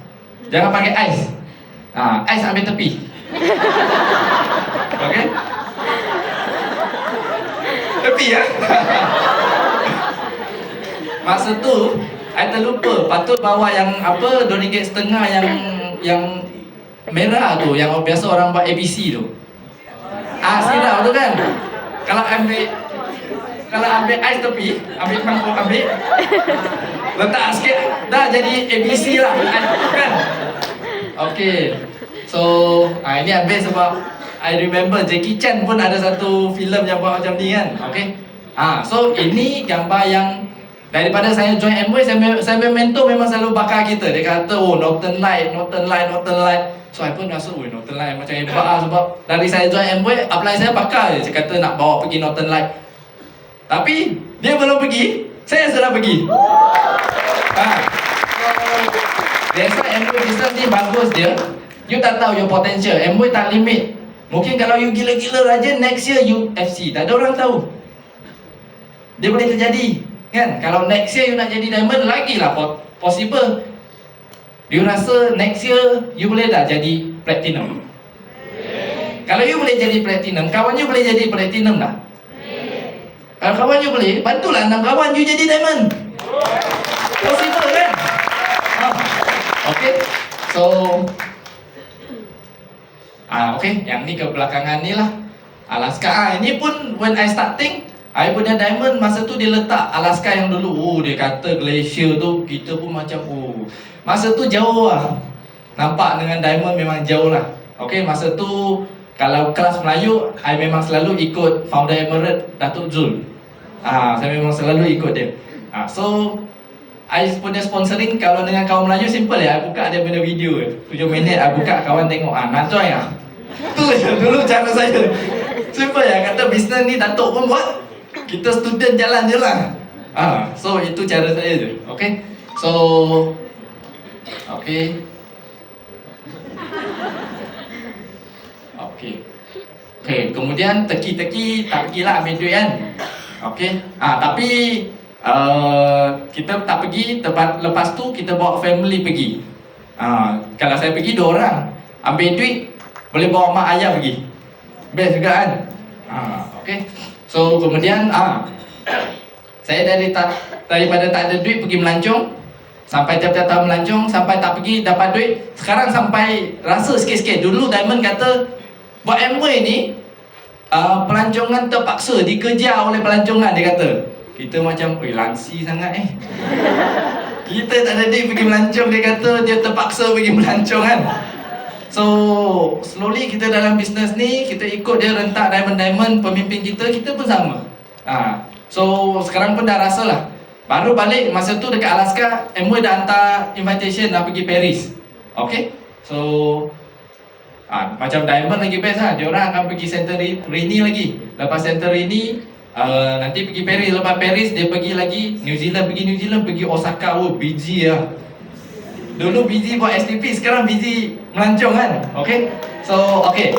Jangan panggil ais. Ais ambil tepi. Okay? Tepi ya. Masa tu I terlupa, patut bawa yang apa RM2.5 yang merah tu, yang biasa orang buat ABC tu. Sirap tu kan. Kalau ambil ais tepi, ambil mangkuk, letak sikit, dah jadi ABC lah kan. Okay, so ini ambil sebab I remember Jackie Chan pun ada satu filem yang buat macam ni kan. Okay, so ini gambar yang daripada saya join Amway, saya mentor memang selalu bakar kita. Dia kata, Northern Light. So I pun rasa, Northern Light macam hebat sebab dari saya join Amway, apply saya bakar je. Dia kata nak bawa pergi Northern Light. Tapi dia belum pergi, saya sudah pergi. That's why Amway business ni bagus dia. You tak tahu your potential. Amway tak limit. Mungkin kalau you gila-gila rajin, next year you FC. Tak ada orang tahu. Dia boleh terjadi. Kan? Kalau next year you nak jadi diamond, lagi lah possible. You rasa next year you boleh dah jadi platinum? Kalau you boleh jadi platinum, kawan you boleh jadi platinum dah? Kalau kawan you boleh, bantulah 6 kawan you jadi diamond. Possible kan? Okay, so okay, yang ni kebelakangan ni lah Alaska. Ini pun when I starting, I punya diamond masa tu dia letak Alaska yang dulu. Dia kata glacier tu, kita pun macam masa tu jauh lah. Nampak dengan diamond memang jauh lah. Okay, masa tu kalau kelas Melayu, I memang selalu ikut founder Emirate, Datuk Zul. Saya memang selalu ikut dia. So I punya sponsoring kalau dengan kaum Melayu simple ya. I buka dia punya video 7 minit, I buka kawan tengok, nak join lah. Tu je dulu cara saya. Simple ya, kata bisnes ni Datuk pun buat, kita student jalan je lah. So itu cara saya je. Okay, so okay, kemudian teki-teki tak pergilah ambil duit kan. Okay, tapi kita tak pergi. Lepas tu kita bawa family pergi. Kalau saya pergi 2 orang, ambil duit, boleh bawa mak ayah pergi. Best juga kan. Okay, so kemudian saya daripada tak ada duit pergi melancong, sampai tiap-tiap tahun melancong, sampai tak pergi dapat duit. Sekarang sampai rasa sikit-sikit. Dulu Diamond kata buat Amway ni pelancongan terpaksa, dikejar oleh pelancongan. Dia kata kita macam lansi sangat kita tak ada duit pergi melancong. Dia kata dia terpaksa pergi melancong kan. So slowly kita dalam bisnes ni, kita ikut dia rentak diamond pemimpin kita pun sama. So sekarang pun dah rasa lah. Baru balik masa tu dekat Alaska, Amway dah hantar invitation nak pergi Paris. Okay, so macam diamond lagi best lah. Diorang akan pergi Santorini lagi. Lepas Santorini nanti pergi Paris. Lepas Paris dia pergi lagi New Zealand, pergi Osaka. Busy lah. Dulu busy buat STP, sekarang busy melancong kan. Okay, so okay.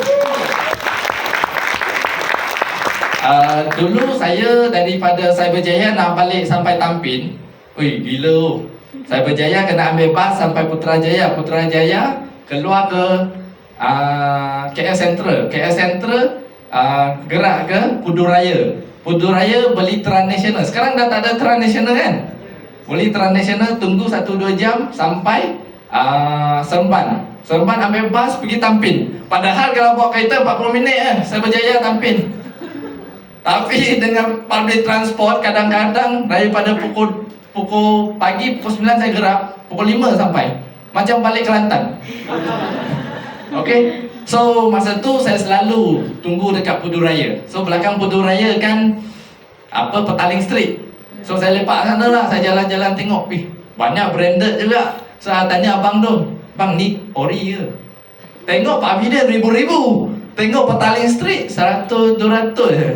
Dulu saya daripada Cyberjaya nak balik sampai Tampin, gila. Cyberjaya kena ambil bas sampai Putrajaya. Putrajaya keluar ke KL Central. KL Central gerak ke Puduraya. Puduraya beli Transnational. Sekarang dah tak ada Transnational kan. Beli Transnational, tunggu 1-2 jam sampai Seremban. Seremban ambil bas pergi Tampin. Padahal kalau bawa kereta 40 minit Cyberjaya Tampin. Tapi dengan public transport, kadang-kadang daripada pukul pagi, pukul 9 saya gerak, pukul 5 sampai. Macam balik Kelantan. Okay. So masa tu saya selalu tunggu dekat Pudu Raya. So belakang Pudu Raya kan apa, Petaling Street. So saya lepak sana lah, saya jalan-jalan tengok, banyak branded juga. So saya tanya abang tu, bang ni ori ke? Tengok pavilion ribu-ribu, tengok Petaling Street 100-200 je.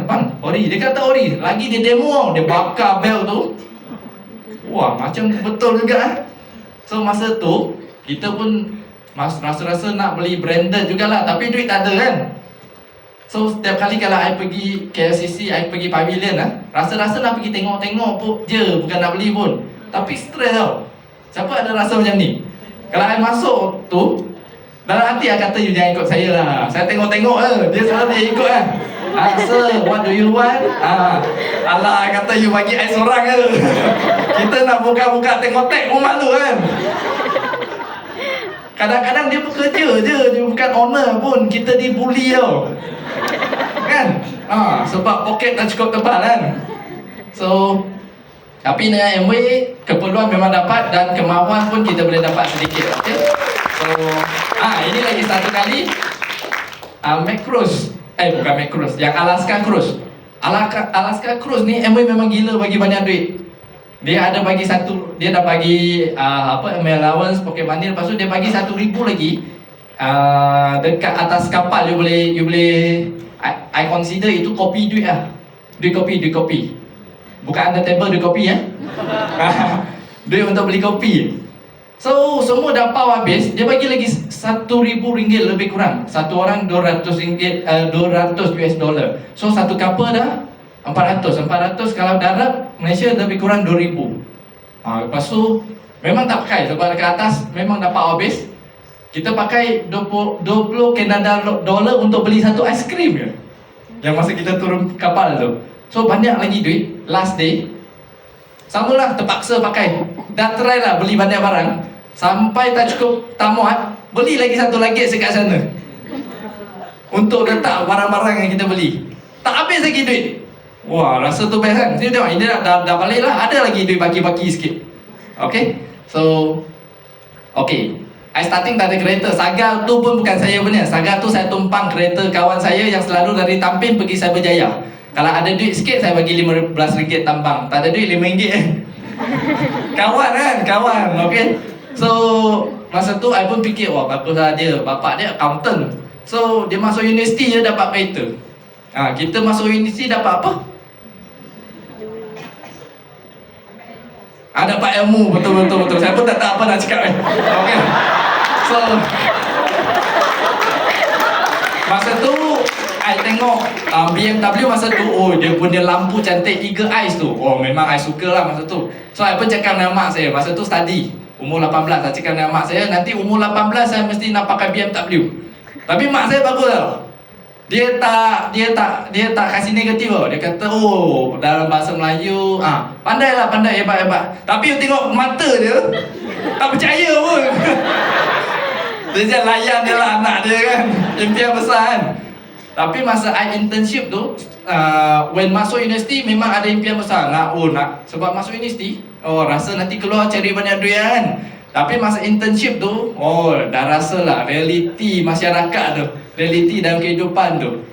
Bang, ori. Dia kata ori. Lagi dia demo, dia bakar bel tu. Wah, macam betul juga. So masa tu kita pun rasa-rasa nak beli branded jugalah, tapi duit tak ada kan. So setiap kali kalau I pergi KLCC, I pergi pavilion lah, rasa-rasa nak pergi tengok-tengok pun je, bukan nak beli pun. Tapi stres tau. Siapa ada rasa macam ni? Kalau I masuk tu, dalam hati I kata, you jangan ikut saya lah, saya tengok-tengok je. Dia selalu dia ikut kan. Sir, what do you want? Alah, I kata you bagi I seorang je. Kita nak buka-buka tengok tag pun malu kan. Kadang-kadang dia bekerja je, dia bukan owner pun, kita dibuli tau. Kan? Sebab poket dah cukup tebal kan. So, tapi dengan Amway, keperluan memang dapat dan kemahuan pun kita boleh dapat sedikit. Okay? So, ini lagi satu kali Mac Cruise. Bukan Mac Cruise, yang Alaska Cruise. Alaska Cruise ni Amway memang gila bagi banyak duit. Dia ada bagi satu, dia dah bagi meal allowance, pocket money. Lepas tu dia bagi 1,000 lagi dekat atas kapal. You boleh I consider itu kopi duit lah. Duit kopi. Bukan under table duit kopi ya. Duit untuk beli kopi. So semua dah pau habis, dia bagi lagi 1,000 ringgit lebih kurang. Satu orang 200 ringgit, 200 US dollar. So satu kapal dah 400 kalau darat Malaysia lebih kurang 2,000. Lepas tu memang tak pakai sebab dekat atas memang dapat habis. Kita pakai 20 Canada dollar untuk beli satu aiskrim je, yang masa kita turun kapal tu. So banyak lagi duit. Last day samalah, terpaksa pakai. Dah try lah beli banyak barang, sampai tak cukup, tak muat, beli lagi satu lagi dekat sana untuk letak barang-barang yang kita beli. Tak habis lagi duit. Wah, rasa tu best kan. Sini tengok, ini dah balik lah, ada lagi duit baki-baki sikit. Okay. So okay, I starting tak ada kereta. Saga tu pun bukan saya punya. Saga tu saya tumpang kereta kawan saya yang selalu dari Tampin pergi Cyberjaya. Kalau ada duit sikit, saya bagi RM15 tambang. Tak ada duit RM5 Kawan kan, kawan. Okay. So masa tu I pun fikir, wah baguslah dia, bapak dia accountant. So dia masuk universiti je dapat kereta. Kita masuk universiti dapat apa? Dapat ilmu, betul. Saya pun tak tahu apa nak cakap. Okay. So masa tu I tengok BMW masa tu, dia punya lampu cantik, Eagle Eyes tu. Memang I suka lah masa tu. So I pun cakap dengan mak saya, masa tu study, umur 18, saya cakap dengan mak saya, nanti umur 18 saya mesti nak pakai BMW. Tapi mak saya bagus tau. Dia tak kasih negatif tau. Dia kata, dalam bahasa Melayu, pandai, hebat. Tapi you tengok mata dia, tak percaya pun. Dia jangan layan dia lah, anak dia kan, impian besar kan. Tapi masa I internship tu, when masuk universiti memang ada impian besar. Nak, sebab masuk universiti, rasa nanti keluar cari banyak duit kan. Tapi masa internship tu, dah rasa lah realiti masyarakat tu, realiti dalam kehidupan tu.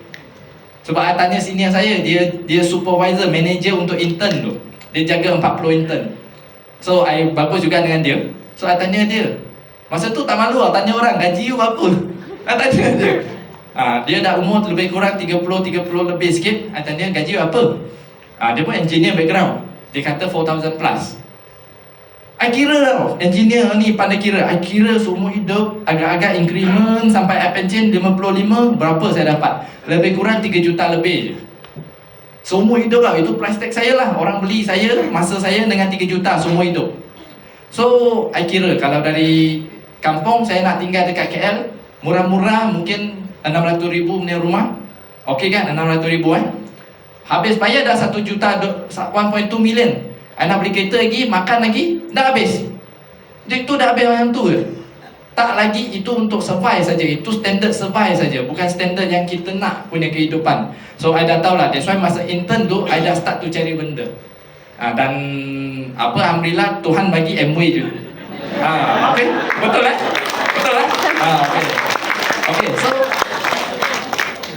Sebab I tanya senior saya, dia supervisor, manager untuk intern tu. Dia jaga 40 intern. So I bagus juga dengan dia. So I tanya dia, masa tu tak malu lah tanya orang, gaji you berapa? I tanya dia. Dia dah umur lebih kurang 30 lebih sikit. I tanya, gaji you apa? Dia pun engineer background. Dia kata 4,000 plus. I kira tau, engineer ni pandai kira. I kira seumur hidup, agak-agak increment sampai I pension 55, berapa saya dapat? Lebih kurang 3 juta lebih je. Seumur hidup lah, itu price tag saya lah. Orang beli saya, masa saya dengan 3 juta seumur hidup. So, I kira kalau dari kampung saya nak tinggal dekat KL, murah-murah mungkin 600,000 punya rumah. Okey kan, 600,000 Habis bayar dah 1 juta, 1.2 million. I nak beli kereta lagi, makan lagi, dah habis. Duit tu dah habis macam tu je. Tak lagi itu untuk survive saja. Itu standard survive saja, bukan standard yang kita nak punya kehidupan. So I dah tahu lah. That's why masa intern tu I dah start tu cari benda. Dan alhamdulillah Tuhan bagi Amway je. Okay, betul lah. Okay. Okay, so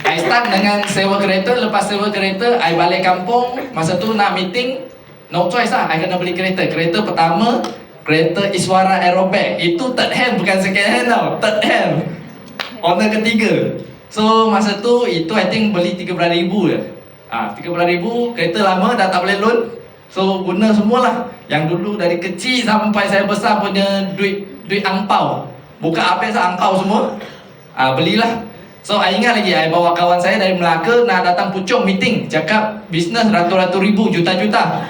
I start dengan sewa kereta. Lepas sewa kereta, I balik kampung. Masa tu nak meeting, no choice lah, I kena beli kereta. Kereta pertama, kereta Iswara Aerobag. Itu third hand, bukan second hand tau. Third hand, owner ketiga. So masa tu, itu I think beli 13,000 je. 13,000, kereta lama dah tak boleh loan. So guna semualah. Yang dulu dari kecil sampai saya besar punya duit angpau. Buka habis angpau semua. Belilah. So I ingat lagi, I bawa kawan saya dari Melaka nak datang Puchong meeting. Cakap bisnes ratus-ratus ribu, juta-juta.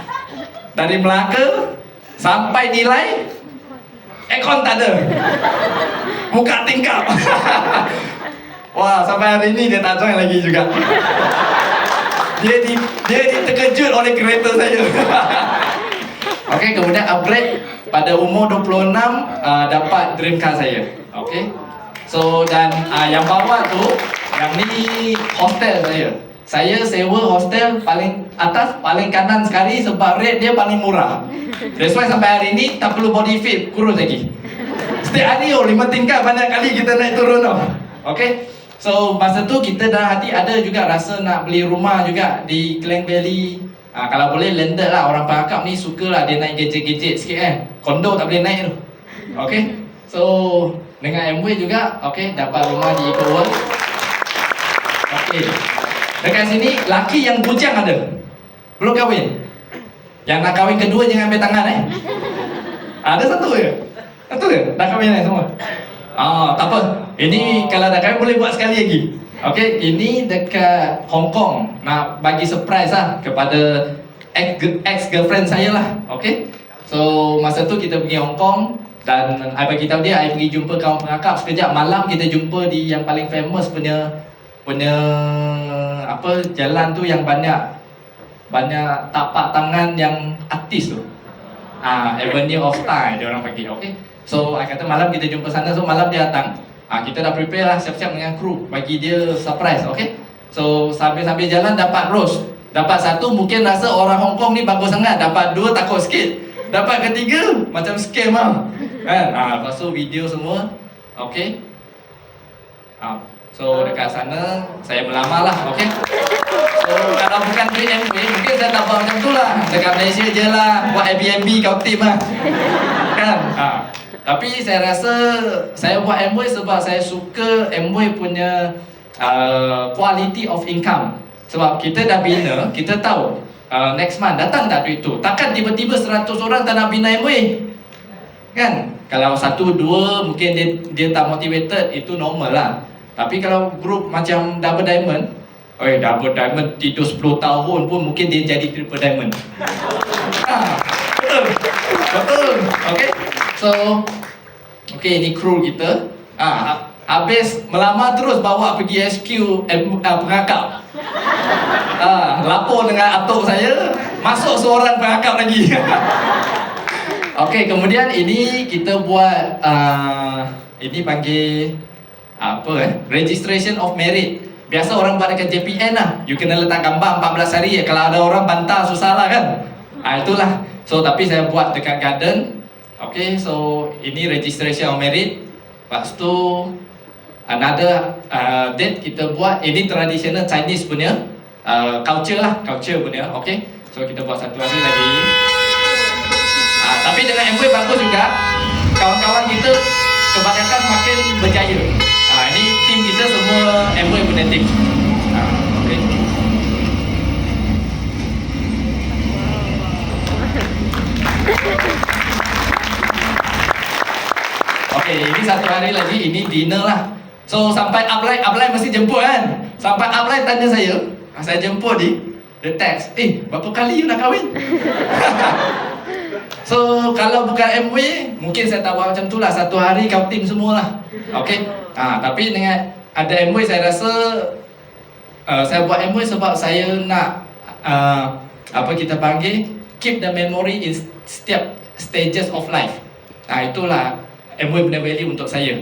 Dari Melaka sampai nilai, aircon tak ada. Muka tingkap. Wah, sampai hari ini dia tak join lagi juga. Dia terkejut oleh kereta saya. Okey, kemudian upgrade pada umur 26, dapat dream car saya. Okey. So dan yang bawah tu, yang ni hostel saya. Saya sewa hostel paling atas, paling kanan sekali sebab rate dia paling murah. That's why sampai hari ni tak perlu body fit, kurus lagi. Setiap hari 5 tingkat banyak kali kita naik turun tau. Okey. So masa tu kita dalam hati ada juga rasa nak beli rumah juga di Klang Valley. Kalau boleh landed lah, orang Pangakap ni suka lah dia naik gadget-gadget sikit kan. Kondo tak boleh naik tu. Okay. So dengan MW juga, okay, dapat rumah di Eco World. Okay. Dekat sini laki yang bujang ada, belum kahwin. Yang nak kahwin kedua jangan ambil tangan Ada satu je. Satu je dah kahwin semua. Tak apa. Ini kalau dah kahwin boleh buat sekali lagi. Okay, ini dekat Hong Kong. Nak bagi surprise lah kepada ex-girlfriend saya lah. Okay. So masa tu kita pergi Hong Kong. Dan I bagi tahu dia, I pergi jumpa kawan Pengakap. Sekejap malam kita jumpa di yang paling famous punya apa, jalan tu yang banyak tapak tangan yang artis tu. Avenue of Style dia orang panggil. Okay. So I kata malam kita jumpa sana. So malam dia datang. Kita dah prepare lah, siap-siap dengan kru bagi dia surprise. Okay. So sambil-sambil jalan dapat rose. Dapat satu mungkin rasa orang Hong Kong ni bagus sangat. Dapat dua takut sikit. Dapat ketiga macam scam lah kan. Lepas tu video semua. Okay. So dekat sana saya melamar lah. Okay. So kalau bukan duit MW mungkin saya tak buat macam tu lah. Dekat Malaysia je lah, buat Airbnb kau tip lah kan. Tapi saya rasa saya buat MW sebab saya suka MW punya quality of income. Sebab kita dah bina, kita tahu next month datang tak duit tu. Takkan tiba-tiba 100 orang tak nak bina MW kan. Kalau 1, 2 mungkin dia tak motivated, itu normal lah. Tapi kalau grup macam Double Diamond, Double Diamond tidur 10 tahun pun mungkin dia jadi Triple Diamond. Betul. Okay. So okay, ni kru kita. Habis melamar terus bawa pergi HQ Pengakap. Lapor dengan atuk saya, masuk seorang Pengakap lagi. Okay, kemudian ini kita buat ini panggil registration of merit. Biasa orang buat dekat JPN lah. You kena letak gambar 14 hari. Kalau ada orang bantah susah lah kan. Itulah. So tapi saya buat dekat garden. Okay, so ini registration of merit. Lepas tu another date kita buat. Ini traditional Chinese punya culture lah, culture punya. Okay, so kita buat satu hari lagi. Tapi dengan MW bagus juga. Kawan-kawan kita kebanyakan makin berjaya. Ini tim kita semua MW punya tim. Okay. Okay, ini satu hari lagi, ini dinner lah. So sampai upline mesti jemput kan. Sampai upline tanya saya jemput dia text, berapa kali you nak kahwin? So kalau bukan MW, mungkin saya tak buat macam tu lah. Satu hari kau tim semua lah. Okay. Tapi dengan ada MW, saya rasa saya buat MW sebab saya nak apa kita panggil, keep the memory in setiap stages of life. Itulah MW punya value untuk saya.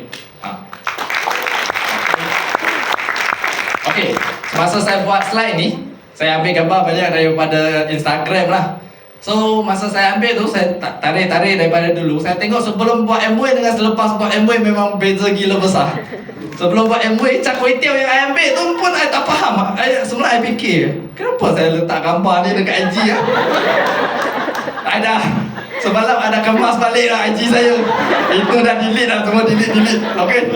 Okay. Semasa saya buat slide ni, saya ambil gambar banyak daripada Instagram lah. So masa saya ambil tu, saya tarik daripada dulu. Saya tengok sebelum buat MW dengan selepas buat MW memang beza gila besar. Sebelum buat MW, cak kuih tiaw yang saya ambil tu pun saya tak faham. Semula saya fikir, kenapa saya letak gambar ni dekat IG ya? Ada semalam ada kemas balik lah IG saya. Itu dah delete dah, semua delete. Okay.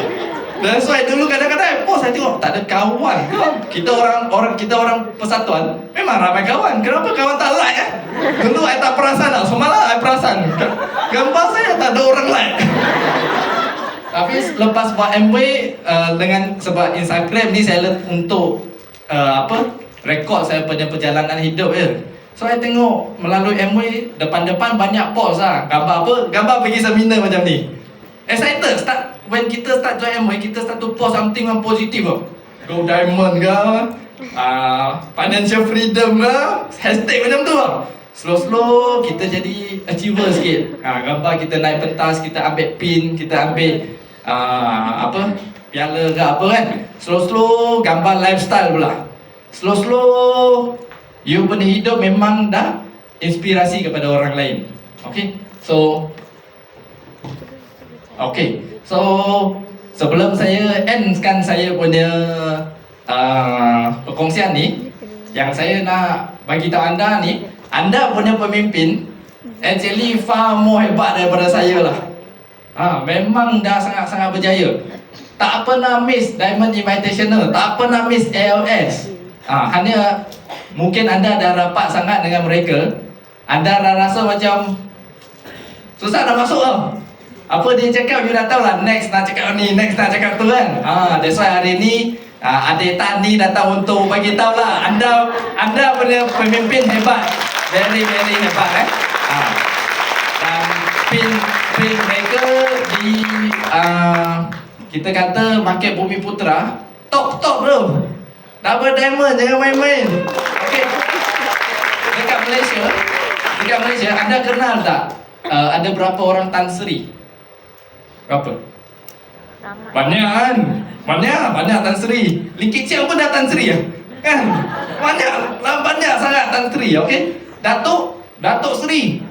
That's why dulu kadang-kadang post saya tengok tak ada kawan ke? Kita orang persatuan memang ramai kawan. Kenapa kawan tak like eh? Dulu saya tak perasan tau. Semalam saya perasan. Gambar saya tak ada orang like. Tapi lepas buat MW dengan sebab Instagram ni saya untuk rekod saya punya perjalanan hidup je. So saya tengok melalui MW depan-depan banyak post lah. Gambar apa? Gambar pergi seminar macam ni. Excited when kita start join MY, kita start to post something yang positif lah. Go diamond ke, financial freedom ke, hashtag macam tu lah. Slow-slow kita jadi achiever sikit. Gambar kita naik pentas, kita ambil pin, kita ambil piala ke apa kan. Slow-slow gambar lifestyle pula. Slow-slow you punya hidup memang dah inspirasi kepada orang lain. Okay, so sebelum saya endkan saya punya perkongsian ni, yang saya nak bagi tahu anda ni, anda punya pemimpin actually far more hebat daripada saya lah. Memang dah sangat-sangat berjaya. Tak pernah miss Diamond Invitational, tak pernah miss ALS. Hanya mungkin anda dah rapat sangat dengan mereka, anda dah rasa macam susah nak masuk tau. Apa dia cakap, you dah tahu lah next nak cakap ni, next nak cakap tu kan. That's why hari ni Adik Tan ni datang untuk bagi tahu lah anda punya pemimpin hebat. Very hebat Dan pin mereka di kita kata market Bumi Putra top bro. Double diamond, jangan main-main. Okay. Dekat Malaysia anda kenal tak ada berapa orang Tan Sri? Berapa? Banyak Tan Sri. Lee Kit Chiang pun dah Tan Sri ya? Kan? Banyak sangat Tan Sri. Okay? Datuk Sri.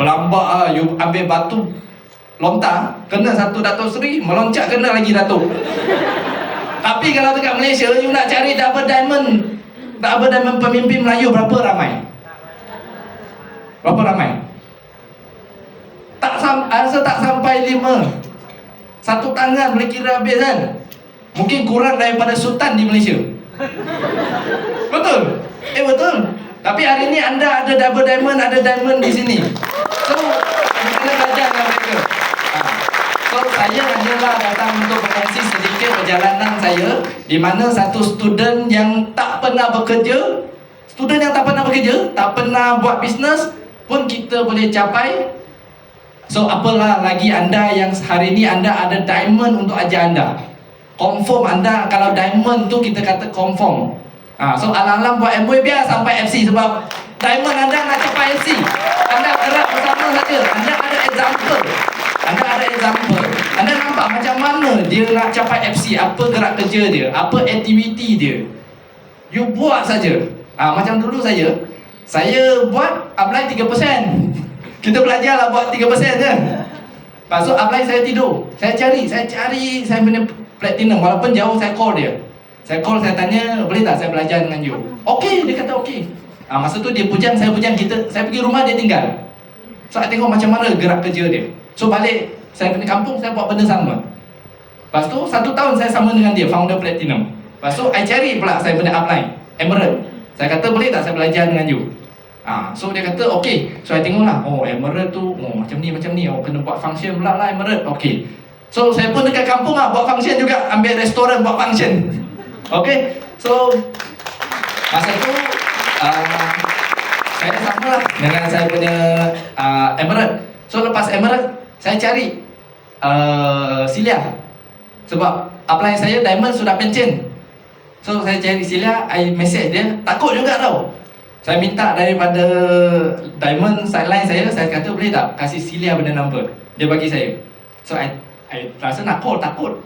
Berlambak lah. You ambil batu lontar, kena satu Datuk Sri, meloncat kena lagi Datuk. Tapi kalau dekat Malaysia, you nak cari double diamond pemimpin Melayu berapa ramai? Tak sampai 5. Satu tangan boleh kira habis kan? Mungkin kurang daripada Sultan di Malaysia. Betul? Betul. Tapi hari ni anda ada double diamond, ada diamond di sini. So, kita kena belajar dengan mereka. So, saya hanyalah datang untuk berkongsi sedikit perjalanan saya, di mana satu student yang tak pernah bekerja, tak pernah buat bisnes pun kita boleh capai. So apalah lagi anda yang hari ni anda ada diamond untuk ajar anda. Confirm anda kalau diamond tu kita kata confirm. So alang-alang buat MW biar sampai FC sebab diamond anda nak capai FC. Anda gerak bersama saja. Anda ada example. Anda nampak macam mana dia nak capai FC, apa gerak kerja dia, apa aktiviti dia. You buat saja. Macam dulu saya buat apply 3%. Kita belajar lah buat 3% je. Lepas tu apply saya tidur. Saya cari saya punya platinum. Walaupun jauh saya call dia. Saya tanya, boleh tak saya belajar dengan you? Okey, dia kata okey. Masa tu dia pujang, saya pujang, saya pergi rumah dia tinggal. So saya tengok macam mana gerak kerja dia. So balik saya punya kampung, saya buat benda sama. Lepas tu 1 tahun saya sama dengan dia, founder platinum. Lepas tu I cari pula saya punya upline Emerald. Saya kata boleh tak saya belajar dengan you? So dia kata okey. So saya tengoklah, Emerald tu macam ni. Kena buat function pula lah Emerald. Okey. So saya pun dekat kampung buat function juga, ambil restoran buat function. Okey. So masa tu saya sama lah dengan saya punya Emerald. So lepas Emerald saya cari Silia. Sebab apply saya diamond sudah pencen. So saya cari Silia, I message dia, takut juga tau. Saya minta daripada diamond sideline saya kata boleh tak kasih Silia benda number. Dia bagi saya. So I rasa nak call, takut.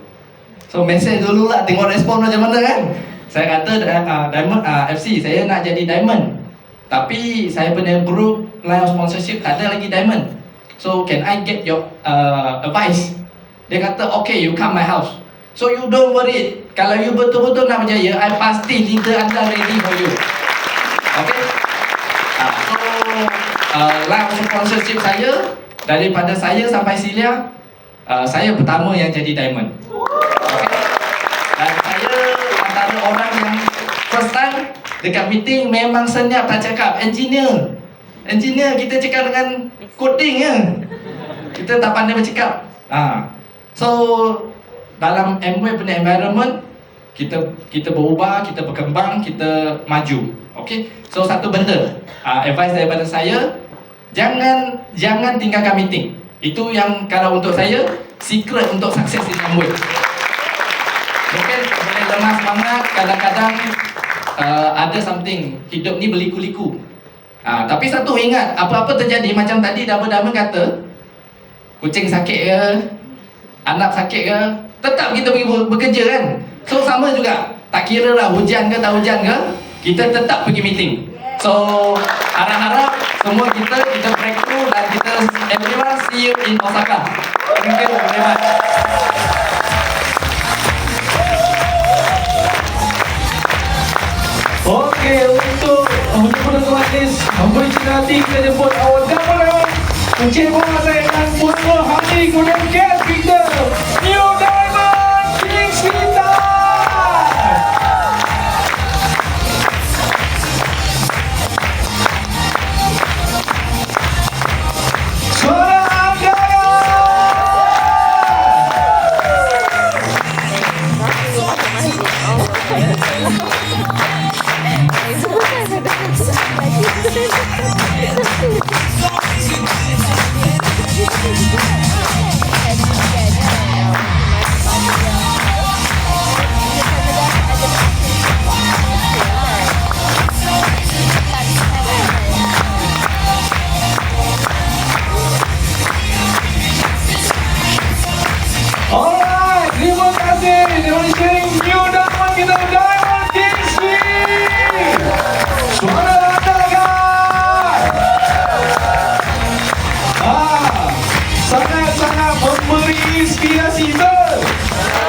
So message dulu lah, tengok respon macam mana kan. Saya kata diamond FC, saya nak jadi diamond. Tapi saya punya group line of sponsorship tak ada lagi diamond. So can I get your advice? Dia kata, okay, you come my house. So you don't worry. Kalau you betul-betul nak berjaya, I pasti leader anda ready for you. Okay? So line of sponsorship saya, daripada saya sampai Celia, saya pertama yang jadi diamond. Okay? Dan saya antara orang yang first time dekat meeting memang senyap tak cakap. Engineer kita cakap dengan coding je. Kita tak pandai bercakap. So dalam Amway punya environment, kita berubah, kita berkembang, kita maju. Okay? So satu benda, advice daripada saya, jangan tinggalkan meeting. Itu yang kalau untuk saya secret untuk sukses di Amway. Mungkin boleh lemah semangat, kadang-kadang ada something, hidup ni berliku-liku. Tapi satu ingat, apa-apa terjadi, macam tadi Dama-Dama kata, kucing sakit ke, anak sakit ke, tetap kita pergi bekerja kan. So sama juga, tak kira lah hujan ke tak hujan ke, kita tetap pergi meeting. So harap-harap semua kita breakthrough dan kita everyone see you in Osaka. Thank you very much.
Okey, untuk penonton manis memberikan hati kita jemput awal Dama-Dama Encik Muhammad dan Putra Hadi kemudian guest kita New Diamond Kingsley Tan. Suara Anggara. Alright, terima kasih. Terima kasih New Diamond kita Diamond Kingsley. Suara anda kan? Sangat-sangat memberi inspirasi.